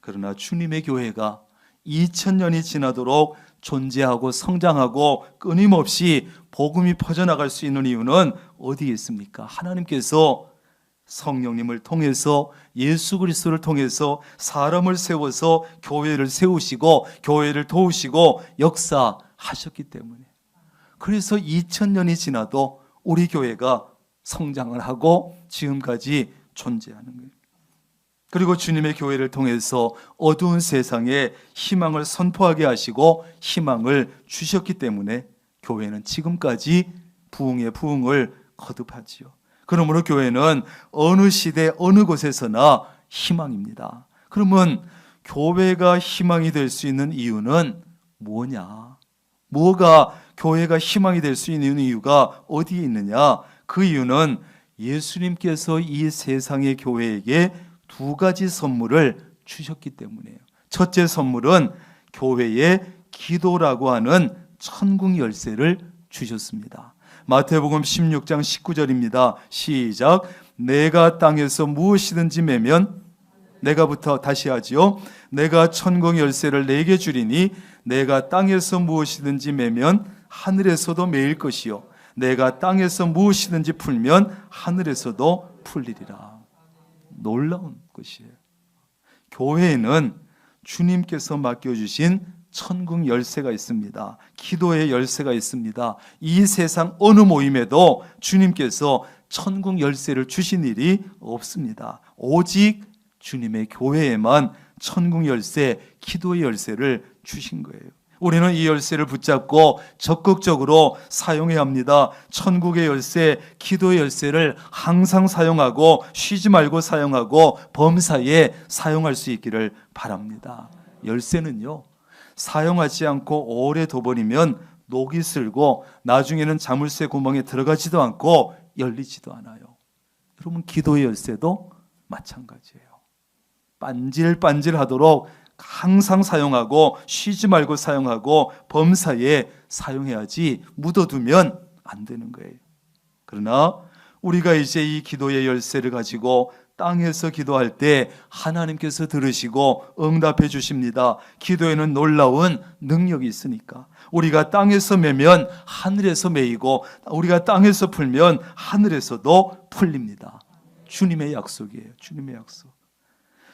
그러나 주님의 교회가 2000년이 지나도록 존재하고 성장하고 끊임없이 복음이 퍼져나갈 수 있는 이유는 어디에 있습니까? 하나님께서 성령님을 통해서 예수 그리스도를 통해서 사람을 세워서 교회를 세우시고 교회를 도우시고 역사하셨기 때문에. 그래서 2000년이 지나도 우리 교회가 성장을 하고 지금까지 존재하는 거예요. 그리고 주님의 교회를 통해서 어두운 세상에 희망을 선포하게 하시고 희망을 주셨기 때문에 교회는 지금까지 부흥의 부흥을 거듭하지요. 그러므로 교회는 어느 시대 어느 곳에서나 희망입니다. 그러면 교회가 희망이 될 수 있는 이유는 뭐냐? 뭐가 교회가 희망이 될 수 있는 이유가 어디에 있느냐? 그 이유는 예수님께서 이 세상의 교회에게 2가지 선물을 주셨기 때문이에요. 첫째 선물은 교회의 기도라고 하는 천국 열쇠를 주셨습니다. 마태복음 16장 19절입니다. 시작. 내가 땅에서 무엇이든지 매면 내가부터 다시 하지요. 내가 천국 열쇠를 내게 주리니 내가 땅에서 무엇이든지 매면 하늘에서도 매일 것이요. 내가 땅에서 무엇이든지 풀면 하늘에서도 풀리리라. 놀라운 것이에요. 교회에는 주님께서 맡겨주신 천국 열쇠가 있습니다. 기도의 열쇠가 있습니다. 이 세상 어느 모임에도 주님께서 천국 열쇠를 주신 일이 없습니다. 오직 주님의 교회에만 천국 열쇠, 기도의 열쇠를 주신 거예요. 우리는 이 열쇠를 붙잡고 적극적으로 사용해야 합니다. 천국의 열쇠, 기도의 열쇠를 항상 사용하고 쉬지 말고 사용하고 범사에 사용할 수 있기를 바랍니다. 열쇠는요, 사용하지 않고 오래 둬버리면 녹이 슬고 나중에는 자물쇠 구멍에 들어가지도 않고 열리지도 않아요. 여러분, 기도의 열쇠도 마찬가지예요. 반질반질하도록 항상 사용하고 쉬지 말고 사용하고 범사에 사용해야지 묻어두면 안 되는 거예요. 그러나 우리가 이제 이 기도의 열쇠를 가지고 땅에서 기도할 때 하나님께서 들으시고 응답해 주십니다. 기도에는 놀라운 능력이 있으니까. 우리가 땅에서 매면 하늘에서 매이고 우리가 땅에서 풀면 하늘에서도 풀립니다. 주님의 약속이에요. 주님의 약속.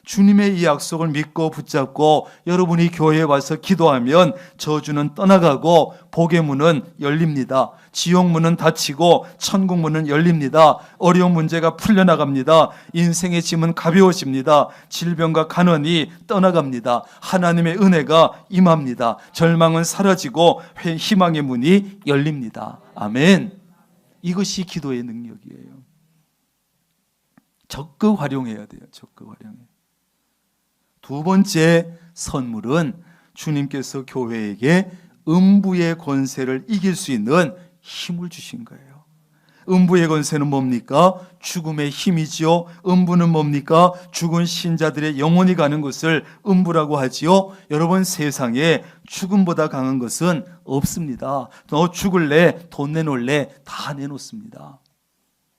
주님의 이 약속을 믿고 붙잡고 여러분이 교회에 와서 기도하면 저주는 떠나가고 복의 문은 열립니다. 지옥 문은 닫히고 천국 문은 열립니다. 어려운 문제가 풀려나갑니다. 인생의 짐은 가벼워집니다. 질병과 간원이 떠나갑니다. 하나님의 은혜가 임합니다. 절망은 사라지고 희망의 문이 열립니다. 아멘. 이것이 기도의 능력이에요. 적극 활용해야 돼요. 적극 활용해. 두 번째 선물은 주님께서 교회에게 음부의 권세를 이길 수 있는 힘을 주신 거예요. 음부의 권세는 뭡니까? 죽음의 힘이지요. 음부는 뭡니까? 죽은 신자들의 영혼이 가는 곳을 음부라고 하지요. 여러분, 세상에 죽음보다 강한 것은 없습니다. 너 죽을래? 돈 내놓을래? 다 내놓습니다.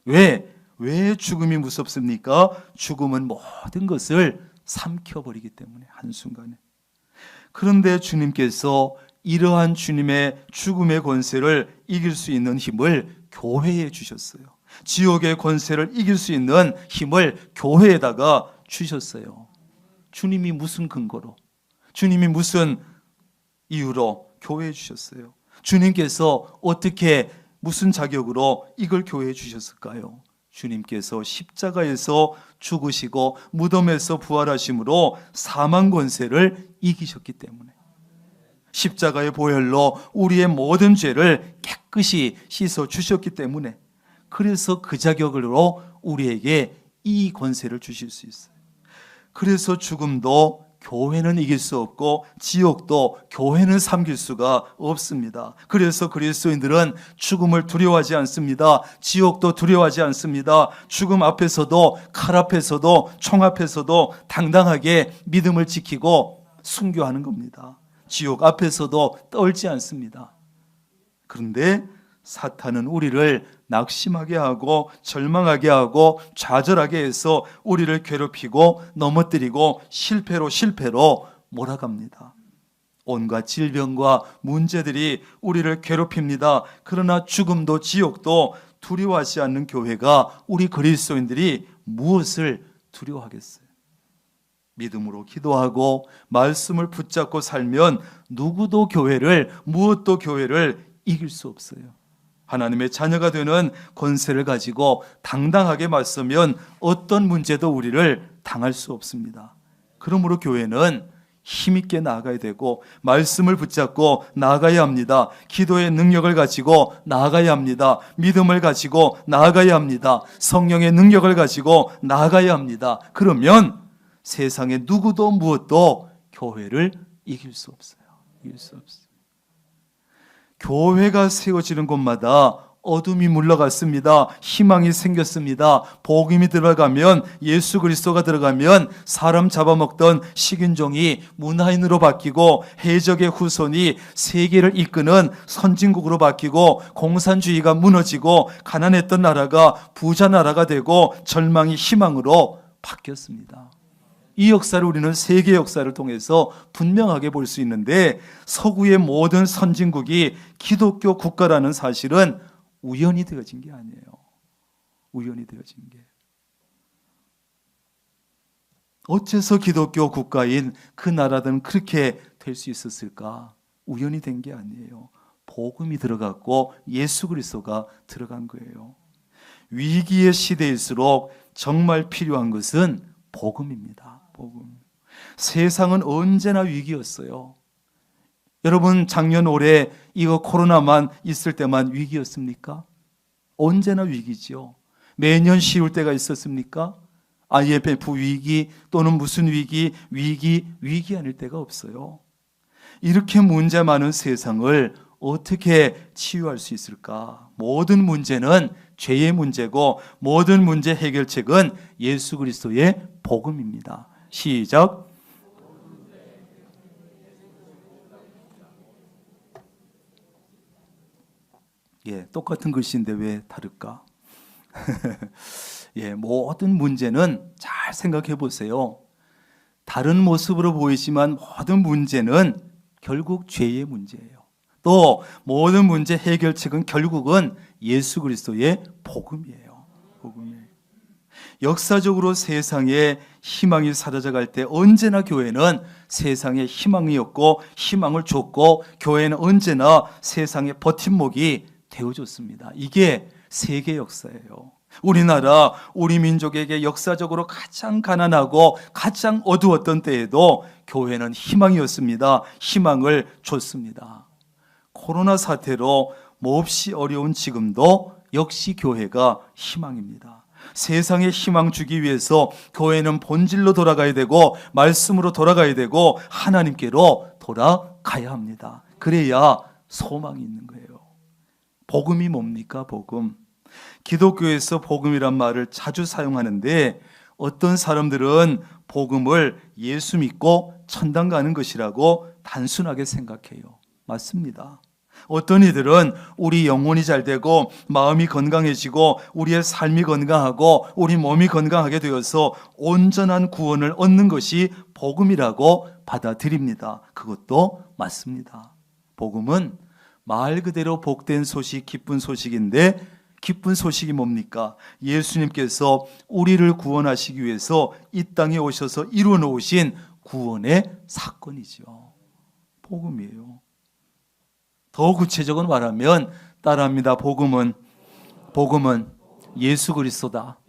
왜 죽음이 무섭습니까? 죽음은 모든 것을 삼켜버리기 때문에, 한순간에. 그런데 주님께서 이러한 주님의 죽음의 권세를 이길 수 있는 힘을 교회에 주셨어요. 지옥의 권세를 이길 수 있는 힘을 교회에다가 주셨어요. 주님이 무슨 근거로, 주님이 무슨 이유로 교회에 주셨어요? 주님께서 어떻게, 무슨 자격으로 이걸 교회에 주셨을까요? 주님께서 십자가에서 죽으시고 무덤에서 부활하심으로 사망 권세를 이기셨기 때문에, 십자가의 보혈로 우리의 모든 죄를 깨끗이 씻어 주셨기 때문에, 그래서 그 자격으로 우리에게 이 권세를 주실 수 있어요. 그래서 죽음도 교회는 이길 수 없고 지옥도 교회는 삼킬 수가 없습니다. 그래서 그리스도인들은 죽음을 두려워하지 않습니다. 지옥도 두려워하지 않습니다. 죽음 앞에서도, 칼 앞에서도, 총 앞에서도 당당하게 믿음을 지키고 순교하는 겁니다. 지옥 앞에서도 떨지 않습니다. 그런데 사탄은 우리를 낙심하게 하고 절망하게 하고 좌절하게 해서 우리를 괴롭히고 넘어뜨리고 실패로 몰아갑니다. 온갖 질병과 문제들이 우리를 괴롭힙니다. 그러나 죽음도 지옥도 두려워하지 않는 교회가, 우리 그리스도인들이 무엇을 두려워하겠어요? 믿음으로 기도하고 말씀을 붙잡고 살면 누구도 교회를, 무엇도 교회를 이길 수 없어요. 하나님의 자녀가 되는 권세를 가지고 당당하게 맞서면 어떤 문제도 우리를 당할 수 없습니다. 그러므로 교회는 힘있게 나아가야 되고 말씀을 붙잡고 나아가야 합니다. 기도의 능력을 가지고 나아가야 합니다. 믿음을 가지고 나아가야 합니다. 성령의 능력을 가지고 나아가야 합니다. 그러면 세상에 누구도 무엇도 교회를 이길 수 없어요. 이길 수 없어요. 교회가 세워지는 곳마다 어둠이 물러갔습니다. 희망이 생겼습니다. 복음이 들어가면, 예수 그리스도가 들어가면 사람 잡아먹던 식인종이 문화인으로 바뀌고 해적의 후손이 세계를 이끄는 선진국으로 바뀌고 공산주의가 무너지고 가난했던 나라가 부자 나라가 되고 절망이 희망으로 바뀌었습니다. 이 역사를 우리는 세계 역사를 통해서 분명하게 볼 수 있는데, 서구의 모든 선진국이 기독교 국가라는 사실은 우연히 되어진 게 아니에요. 우연히 되어진 게. 어째서 기독교 국가인 그 나라들은 그렇게 될 수 있었을까? 우연히 된 게 아니에요. 복음이 들어갔고 예수 그리스도가 들어간 거예요. 위기의 시대일수록 정말 필요한 것은 복음입니다. 복음. 세상은 언제나 위기였어요. 여러분, 작년 올해 이거 코로나만 있을 때만 위기였습니까? 언제나 위기지요. 매년 쉬울 때가 있었습니까? IMF 위기 또는 무슨 위기 아닐 때가 없어요. 이렇게 문제 많은 세상을 어떻게 치유할 수 있을까? 모든 문제는 죄의 문제고 모든 문제 해결책은 예수 그리스도의 복음입니다. 시작. 예, 똑같은 글씨인데 왜 다를까? 예, 모든 문제는 잘 생각해 보세요. 다른 모습으로 보이지만 모든 문제는 결국 죄의 문제예요. 또 모든 문제 해결책은 결국은 예수 그리스도의 복음이에요. 복음이에요. 역사적으로 세상에 희망이 사라져갈 때 언제나 교회는 세상에 희망이었고 희망을 줬고 교회는 언제나 세상의 버팀목이 되어줬습니다. 이게 세계 역사예요. 우리나라, 우리 민족에게 역사적으로 가장 가난하고 가장 어두웠던 때에도 교회는 희망이었습니다. 희망을 줬습니다. 코로나 사태로 몹시 어려운 지금도 역시 교회가 희망입니다. 세상에 희망 주기 위해서 교회는 본질로 돌아가야 되고 말씀으로 돌아가야 되고 하나님께로 돌아가야 합니다. 그래야 소망이 있는 거예요. 복음이 뭡니까? 복음. 기독교에서 복음이란 말을 자주 사용하는데 어떤 사람들은 복음을 예수 믿고 천당 가는 것이라고 단순하게 생각해요. 맞습니다. 어떤 이들은 우리 영혼이 잘 되고 마음이 건강해지고 우리의 삶이 건강하고 우리 몸이 건강하게 되어서 온전한 구원을 얻는 것이 복음이라고 받아들입니다. 그것도 맞습니다. 복음은 말 그대로 복된 소식, 기쁜 소식인데 기쁜 소식이 뭡니까? 예수님께서 우리를 구원하시기 위해서 이 땅에 오셔서 이루어 놓으신 구원의 사건이죠. 복음이에요. 더 구체적으로 말하면 따라합니다. 복음은 예수 그리스도다.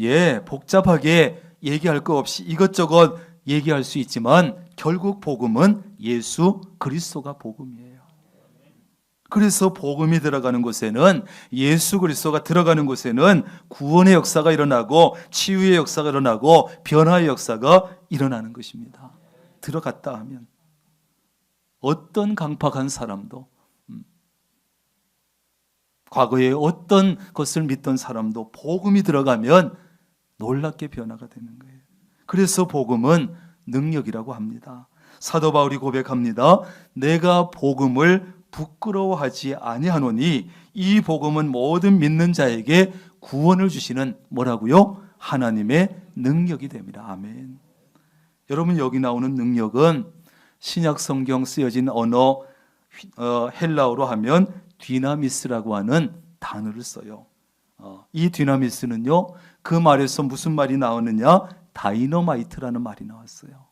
예, 복잡하게 얘기할 거 없이 이것저것 얘기할 수 있지만 결국 복음은 예수 그리스도가 복음이에요. 그래서 복음이 들어가는 곳에는 예수 그리스도가 들어가는 곳에는 구원의 역사가 일어나고 치유의 역사가 일어나고 변화의 역사가 일어나는 것입니다. 들어갔다 하면 어떤 강팍한 사람도 과거에 어떤 것을 믿던 사람도 복음이 들어가면 놀랍게 변화가 되는 거예요. 그래서 복음은 능력이라고 합니다. 사도 바울이 고백합니다. 내가 복음을 부끄러워하지 아니하노니 이 복음은 모든 믿는 자에게 구원을 주시는 뭐라고요? 하나님의 능력이 됩니다. 아멘. 여러분, 여기 나오는 능력은 신약 성경 쓰여진 언어 헬라어로 하면 디나미스라고 하는 단어를 써요. 이 디나미스는요, 그 말에서 무슨 말이 나오느냐? 다이너마이트라는 말이 나왔어요.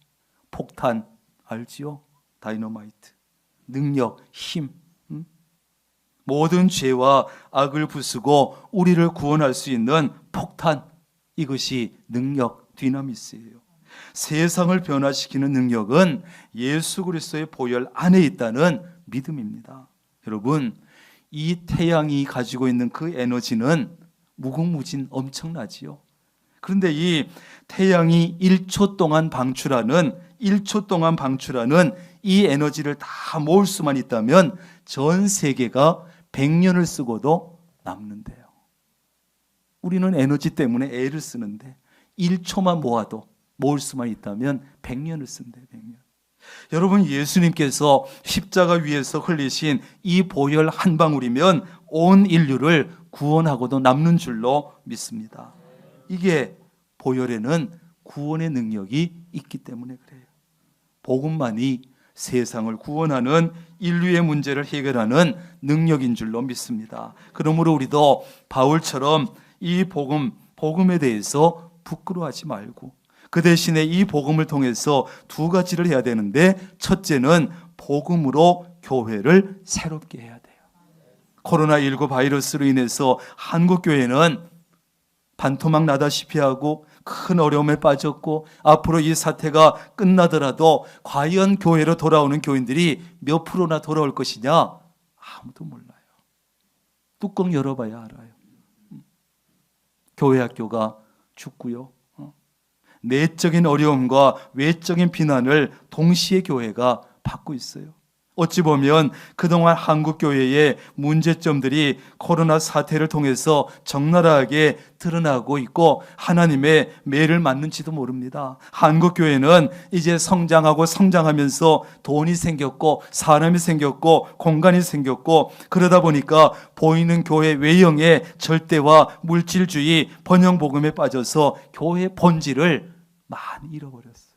폭탄 알지요? 다이너마이트. 능력, 힘. 모든 죄와 악을 부수고 우리를 구원할 수 있는 폭탄. 이것이 능력, 디나미스예요. 세상을 변화시키는 능력은 예수 그리스도의 보혈 안에 있다는 믿음입니다. 여러분, 이 태양이 가지고 있는 그 에너지는 무궁무진 엄청나지요. 그런데 이 태양이 1초 동안 방출하는 이 에너지를 다 모을 수만 있다면 전 세계가 100년을 쓰고도 남는데요. 우리는 에너지 때문에 애를 쓰는데 1초만 모아도 모을 수만 있다면 100년을 쓴대. 100년. 여러분, 예수님께서 십자가 위에서 흘리신 이 보혈 한 방울이면 온 인류를 구원하고도 남는 줄로 믿습니다. 이게 보혈에는 구원의 능력이 있기 때문에 그래요. 복음만이 세상을 구원하는 인류의 문제를 해결하는 능력인 줄로 믿습니다. 그러므로 우리도 바울처럼 이 복음에 대해서 부끄러워하지 말고 그 대신에 이 복음을 통해서 두 가지를 해야 되는데, 첫째는 복음으로 교회를 새롭게 해야 돼요. 코로나19 바이러스로 인해서 한국 교회는 반토막 나다시피 하고 큰 어려움에 빠졌고 앞으로 이 사태가 끝나더라도 과연 교회로 돌아오는 교인들이 몇 프로나 돌아올 것이냐? 아무도 몰라요. 뚜껑 열어봐야 알아요. 교회 학교가 죽고요. 내적인 어려움과 외적인 비난을 동시에 교회가 받고 있어요. 어찌 보면 그동안 한국 교회의 문제점들이 코로나 사태를 통해서 적나라하게 드러나고 있고 하나님의 매를 맞는지도 모릅니다. 한국 교회는 이제 성장하고 성장하면서 돈이 생겼고 사람이 생겼고 공간이 생겼고 그러다 보니까 보이는 교회 외형의 절대와 물질주의 번영복음에 빠져서 교회 본질을 많이 잃어버렸어요.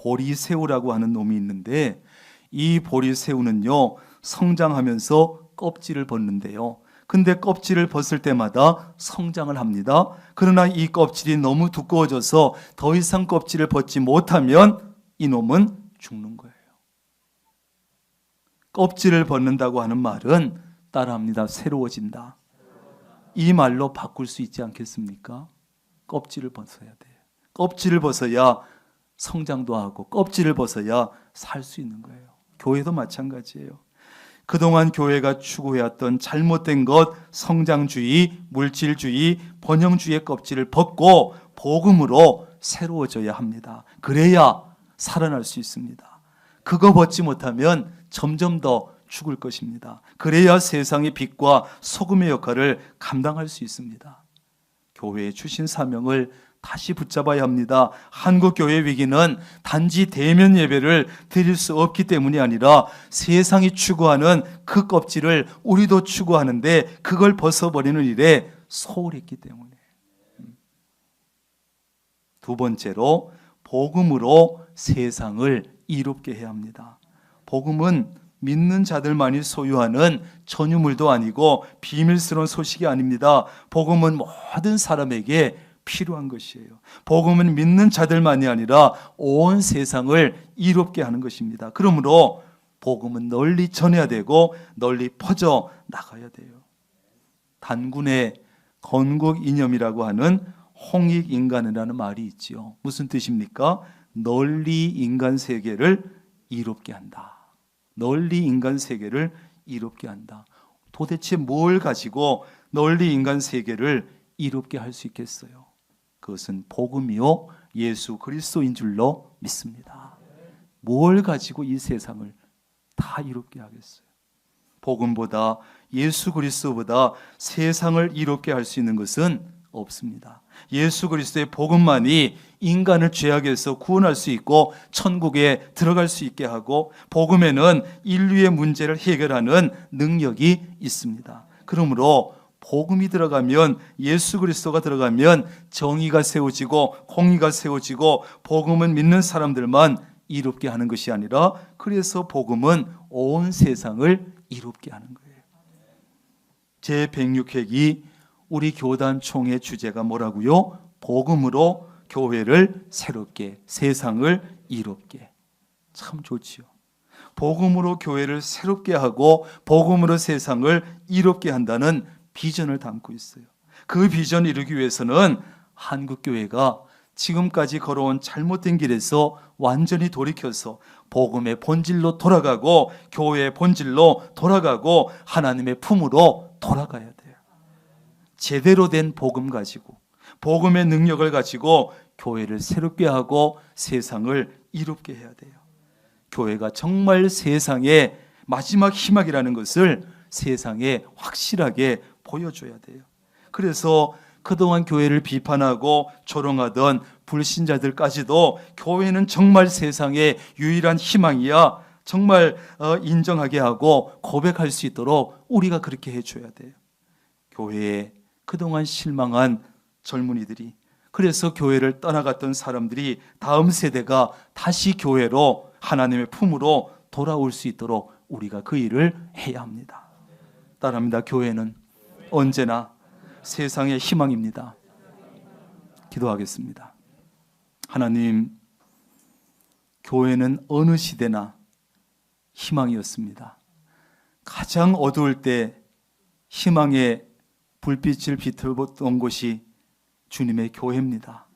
보리새우라고 하는 놈이 있는데 이 보리새우는요 성장하면서 껍질을 벗는데요. 근데 껍질을 벗을 때마다 성장을 합니다. 그러나 이 껍질이 너무 두꺼워져서 더 이상 껍질을 벗지 못하면 이놈은 죽는 거예요. 껍질을 벗는다고 하는 말은 따라합니다. 새로워진다. 이 말로 바꿀 수 있지 않겠습니까? 껍질을 벗어야 돼요. 껍질을 벗어야 성장도 하고 껍질을 벗어야 살 수 있는 거예요. 교회도 마찬가지예요. 그동안 교회가 추구해왔던 잘못된 것, 성장주의, 물질주의, 번영주의의 껍질을 벗고 복음으로 새로워져야 합니다. 그래야 살아날 수 있습니다. 그거 벗지 못하면 점점 더 죽을 것입니다. 그래야 세상의 빛과 소금의 역할을 감당할 수 있습니다. 교회에 주신 사명을 다시 붙잡아야 합니다. 한국 교회 위기는 단지 대면 예배를 드릴 수 없기 때문이 아니라 세상이 추구하는 그 껍질을 우리도 추구하는데 그걸 벗어버리는 일에 소홀했기 때문에. 두 번째로 복음으로 세상을 이롭게 해야 합니다. 복음은 믿는 자들만이 소유하는 전유물도 아니고 비밀스러운 소식이 아닙니다. 복음은 모든 사람에게 필요한 것이에요. 복음은 믿는 자들만이 아니라 온 세상을 이롭게 하는 것입니다. 그러므로 복음은 널리 전해야 되고 널리 퍼져 나가야 돼요. 단군의 건국 이념이라고 하는 홍익인간이라는 말이 있지요. 무슨 뜻입니까? 널리 인간 세계를 이롭게 한다. 널리 인간 세계를 이롭게 한다. 도대체 뭘 가지고 널리 인간 세계를 이롭게 할 수 있겠어요? 그것은 복음이요 예수 그리스도인 줄로 믿습니다. 뭘 가지고 이 세상을 다 이롭게 하겠어요? 복음보다 예수 그리스도보다 세상을 이롭게 할 수 있는 것은 없습니다. 예수 그리스도의 복음만이 인간을 죄악에서 구원할 수 있고 천국에 들어갈 수 있게 하고 복음에는 인류의 문제를 해결하는 능력이 있습니다. 그러므로 복음이 들어가면 예수 그리스도가 들어가면 정의가 세워지고 공의가 세워지고 복음은 믿는 사람들만 이롭게 하는 것이 아니라 그래서 복음은 온 세상을 이롭게 하는 거예요. 제106회기 우리 교단 총회 주제가 뭐라고요? 복음으로 교회를 새롭게 세상을 이롭게. 참 좋지요. 복음으로 교회를 새롭게 하고 복음으로 세상을 이롭게 한다는 비전을 담고 있어요. 그 비전을 이루기 위해서는 한국교회가 지금까지 걸어온 잘못된 길에서 완전히 돌이켜서 복음의 본질로 돌아가고 교회의 본질로 돌아가고 하나님의 품으로 돌아가야 돼요. 제대로 된 복음 가지고 복음의 능력을 가지고 교회를 새롭게 하고 세상을 이롭게 해야 돼요. 교회가 정말 세상의 마지막 희망이라는 것을 세상에 확실하게 보여줘야 돼요. 그래서 그동안 교회를 비판하고 조롱하던 불신자들까지도 교회는 정말 세상의 유일한 희망이야 정말 인정하게 하고 고백할 수 있도록 우리가 그렇게 해줘야 돼요. 교회에 그동안 실망한 젊은이들이 그래서 교회를 떠나갔던 사람들이 다음 세대가 다시 교회로 하나님의 품으로 돌아올 수 있도록 우리가 그 일을 해야 합니다. 따라합니다. 교회는 언제나 세상의 희망입니다. 기도하겠습니다. 하나님, 교회는 어느 시대나 희망이었습니다. 가장 어두울 때 희망의 불빛을 비춰본 곳이 주님의 교회입니다.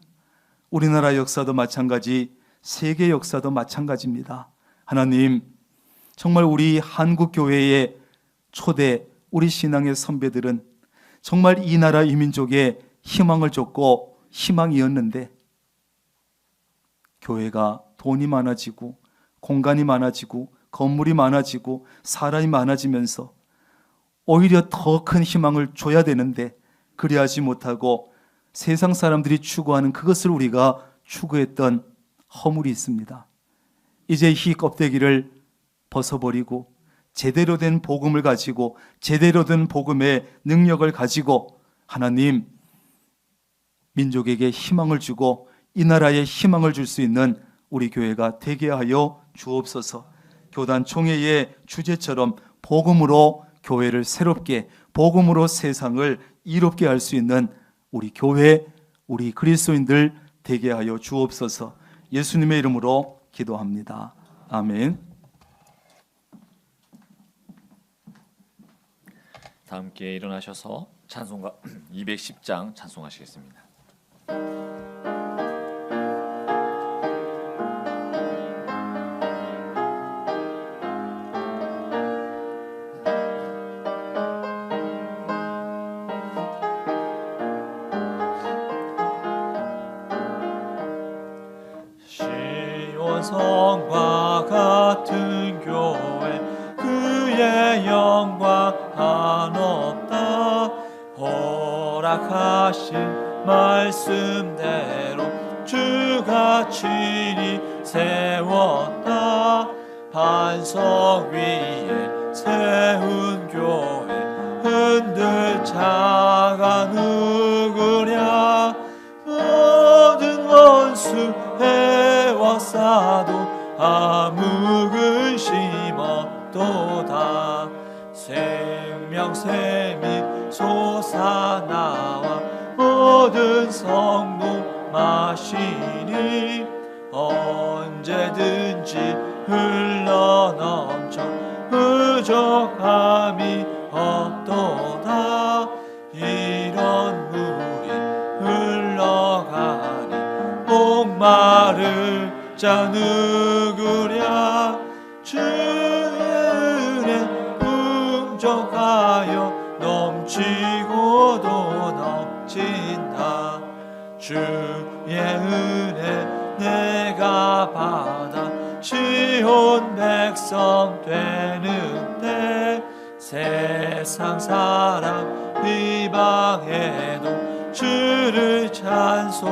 우리나라 역사도 마찬가지, 세계 역사도 마찬가지입니다. 하나님, 정말 우리 한국 교회의 초대 우리 신앙의 선배들은 정말 이 나라 이 민족에 희망을 줬고 희망이었는데, 교회가 돈이 많아지고 공간이 많아지고 건물이 많아지고 사람이 많아지면서 오히려 더 큰 희망을 줘야 되는데 그리하지 못하고 세상 사람들이 추구하는 그것을 우리가 추구했던 허물이 있습니다. 이제 이 껍데기를 벗어버리고 제대로 된 복음을 가지고 제대로 된 복음의 능력을 가지고 하나님, 민족에게 희망을 주고 이 나라에 희망을 줄 수 있는 우리 교회가 되게 하여 주옵소서. 교단 총회의 주제처럼 복음으로 교회를 새롭게, 복음으로 세상을 이롭게 할 수 있는 우리 교회, 우리 그리스도인들 되게 하여 주옵소서. 예수님의 이름으로 기도합니다. 아멘. 다 함께 일어나셔서 찬송가 210장 찬송하시겠습니다. 시온성과 같은 교회 그의 영광 한없다. 허락하신 말씀대로 주가 친히 세웠다. 반석 위에 세운 교회 흔들 자가 누구랴. 모든 원수 해왔사도 아무 근심 없도다. 생명샘이 솟아나와 모든 성도 마시니 언제든지 흘러넘쳐 부족함이 없도다. 이런 물이 흘러가니 목마를 자 누구랴. 주의 은혜 풍족하여 넘치고도 넘친다. 주의 은혜 내가 받아 시온 백성 되는데 세상 사람 이방에도 주를 찬송하리라.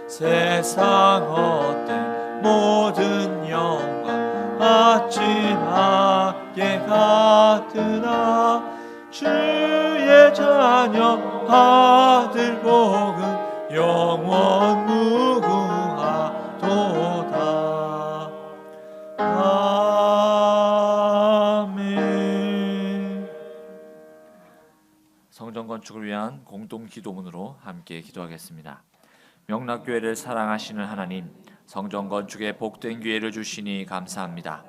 세상 헛된 모든 영광 아찔하게 같으나 주의 자녀 아들 복은 영원 무궁하도다. 아멘. 성전 건축을 위한 공동 기도문으로 함께 기도하겠습니다. 명락교회를 사랑하시는 하나님, 성전 건축에 복된 기회를 주시니 감사합니다.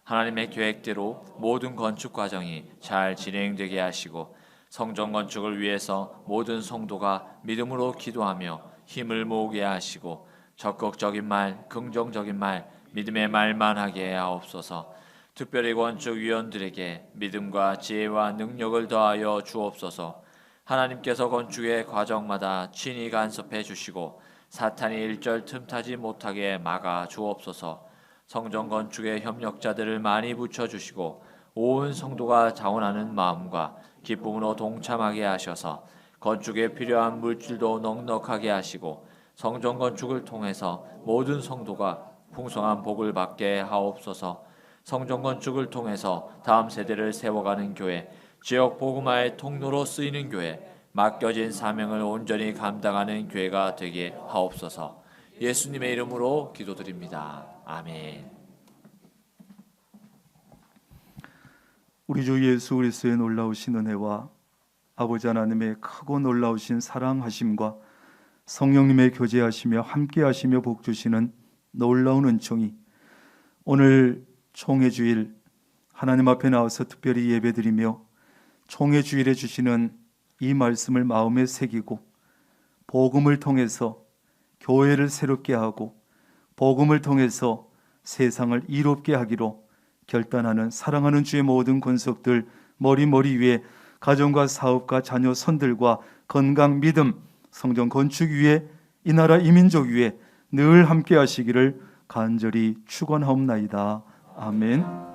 하나님의 계획대로 모든 건축 과정이 잘 진행되게 하시고 성전 건축을 위해서 모든 성도가 믿음으로 기도하며 힘을 모으게 하시고 적극적인 말, 긍정적인 말, 믿음의 말만 하게 하옵소서. 특별히 건축위원들에게 믿음과 지혜와 능력을 더하여 주옵소서. 하나님께서 건축의 과정마다 친히 간섭해 주시고 사탄이 일절 틈타지 못하게 막아 주옵소서. 성전 건축의 협력자들을 많이 붙여주시고 온 성도가 자원하는 마음과 기쁨으로 동참하게 하셔서 건축에 필요한 물질도 넉넉하게 하시고 성전 건축을 통해서 모든 성도가 풍성한 복을 받게 하옵소서. 성전 건축을 통해서 다음 세대를 세워가는 교회, 지역 복음화의 통로로 쓰이는 교회, 맡겨진 사명을 온전히 감당하는 교회가 되게 하옵소서. 예수님의 이름으로 기도드립니다. 아멘. 우리 주 예수 그리스도의 놀라우신 은혜와 아버지 하나님의 크고 놀라우신 사랑하심과 성령님의 교제하시며 함께하시며 복주시는 놀라운 은총이 오늘 총회주일 하나님 앞에 나와서 특별히 예배드리며 총회 주일에 주시는 이 말씀을 마음에 새기고 복음을 통해서 교회를 새롭게 하고 복음을 통해서 세상을 이롭게 하기로 결단하는 사랑하는 주의 모든 권속들 머리 위에 가정과 사업과 자녀 손들과 건강 믿음 성전 건축 위에 이 나라 이민족 위에 늘 함께 하시기를 간절히 축원하옵나이다. 아멘.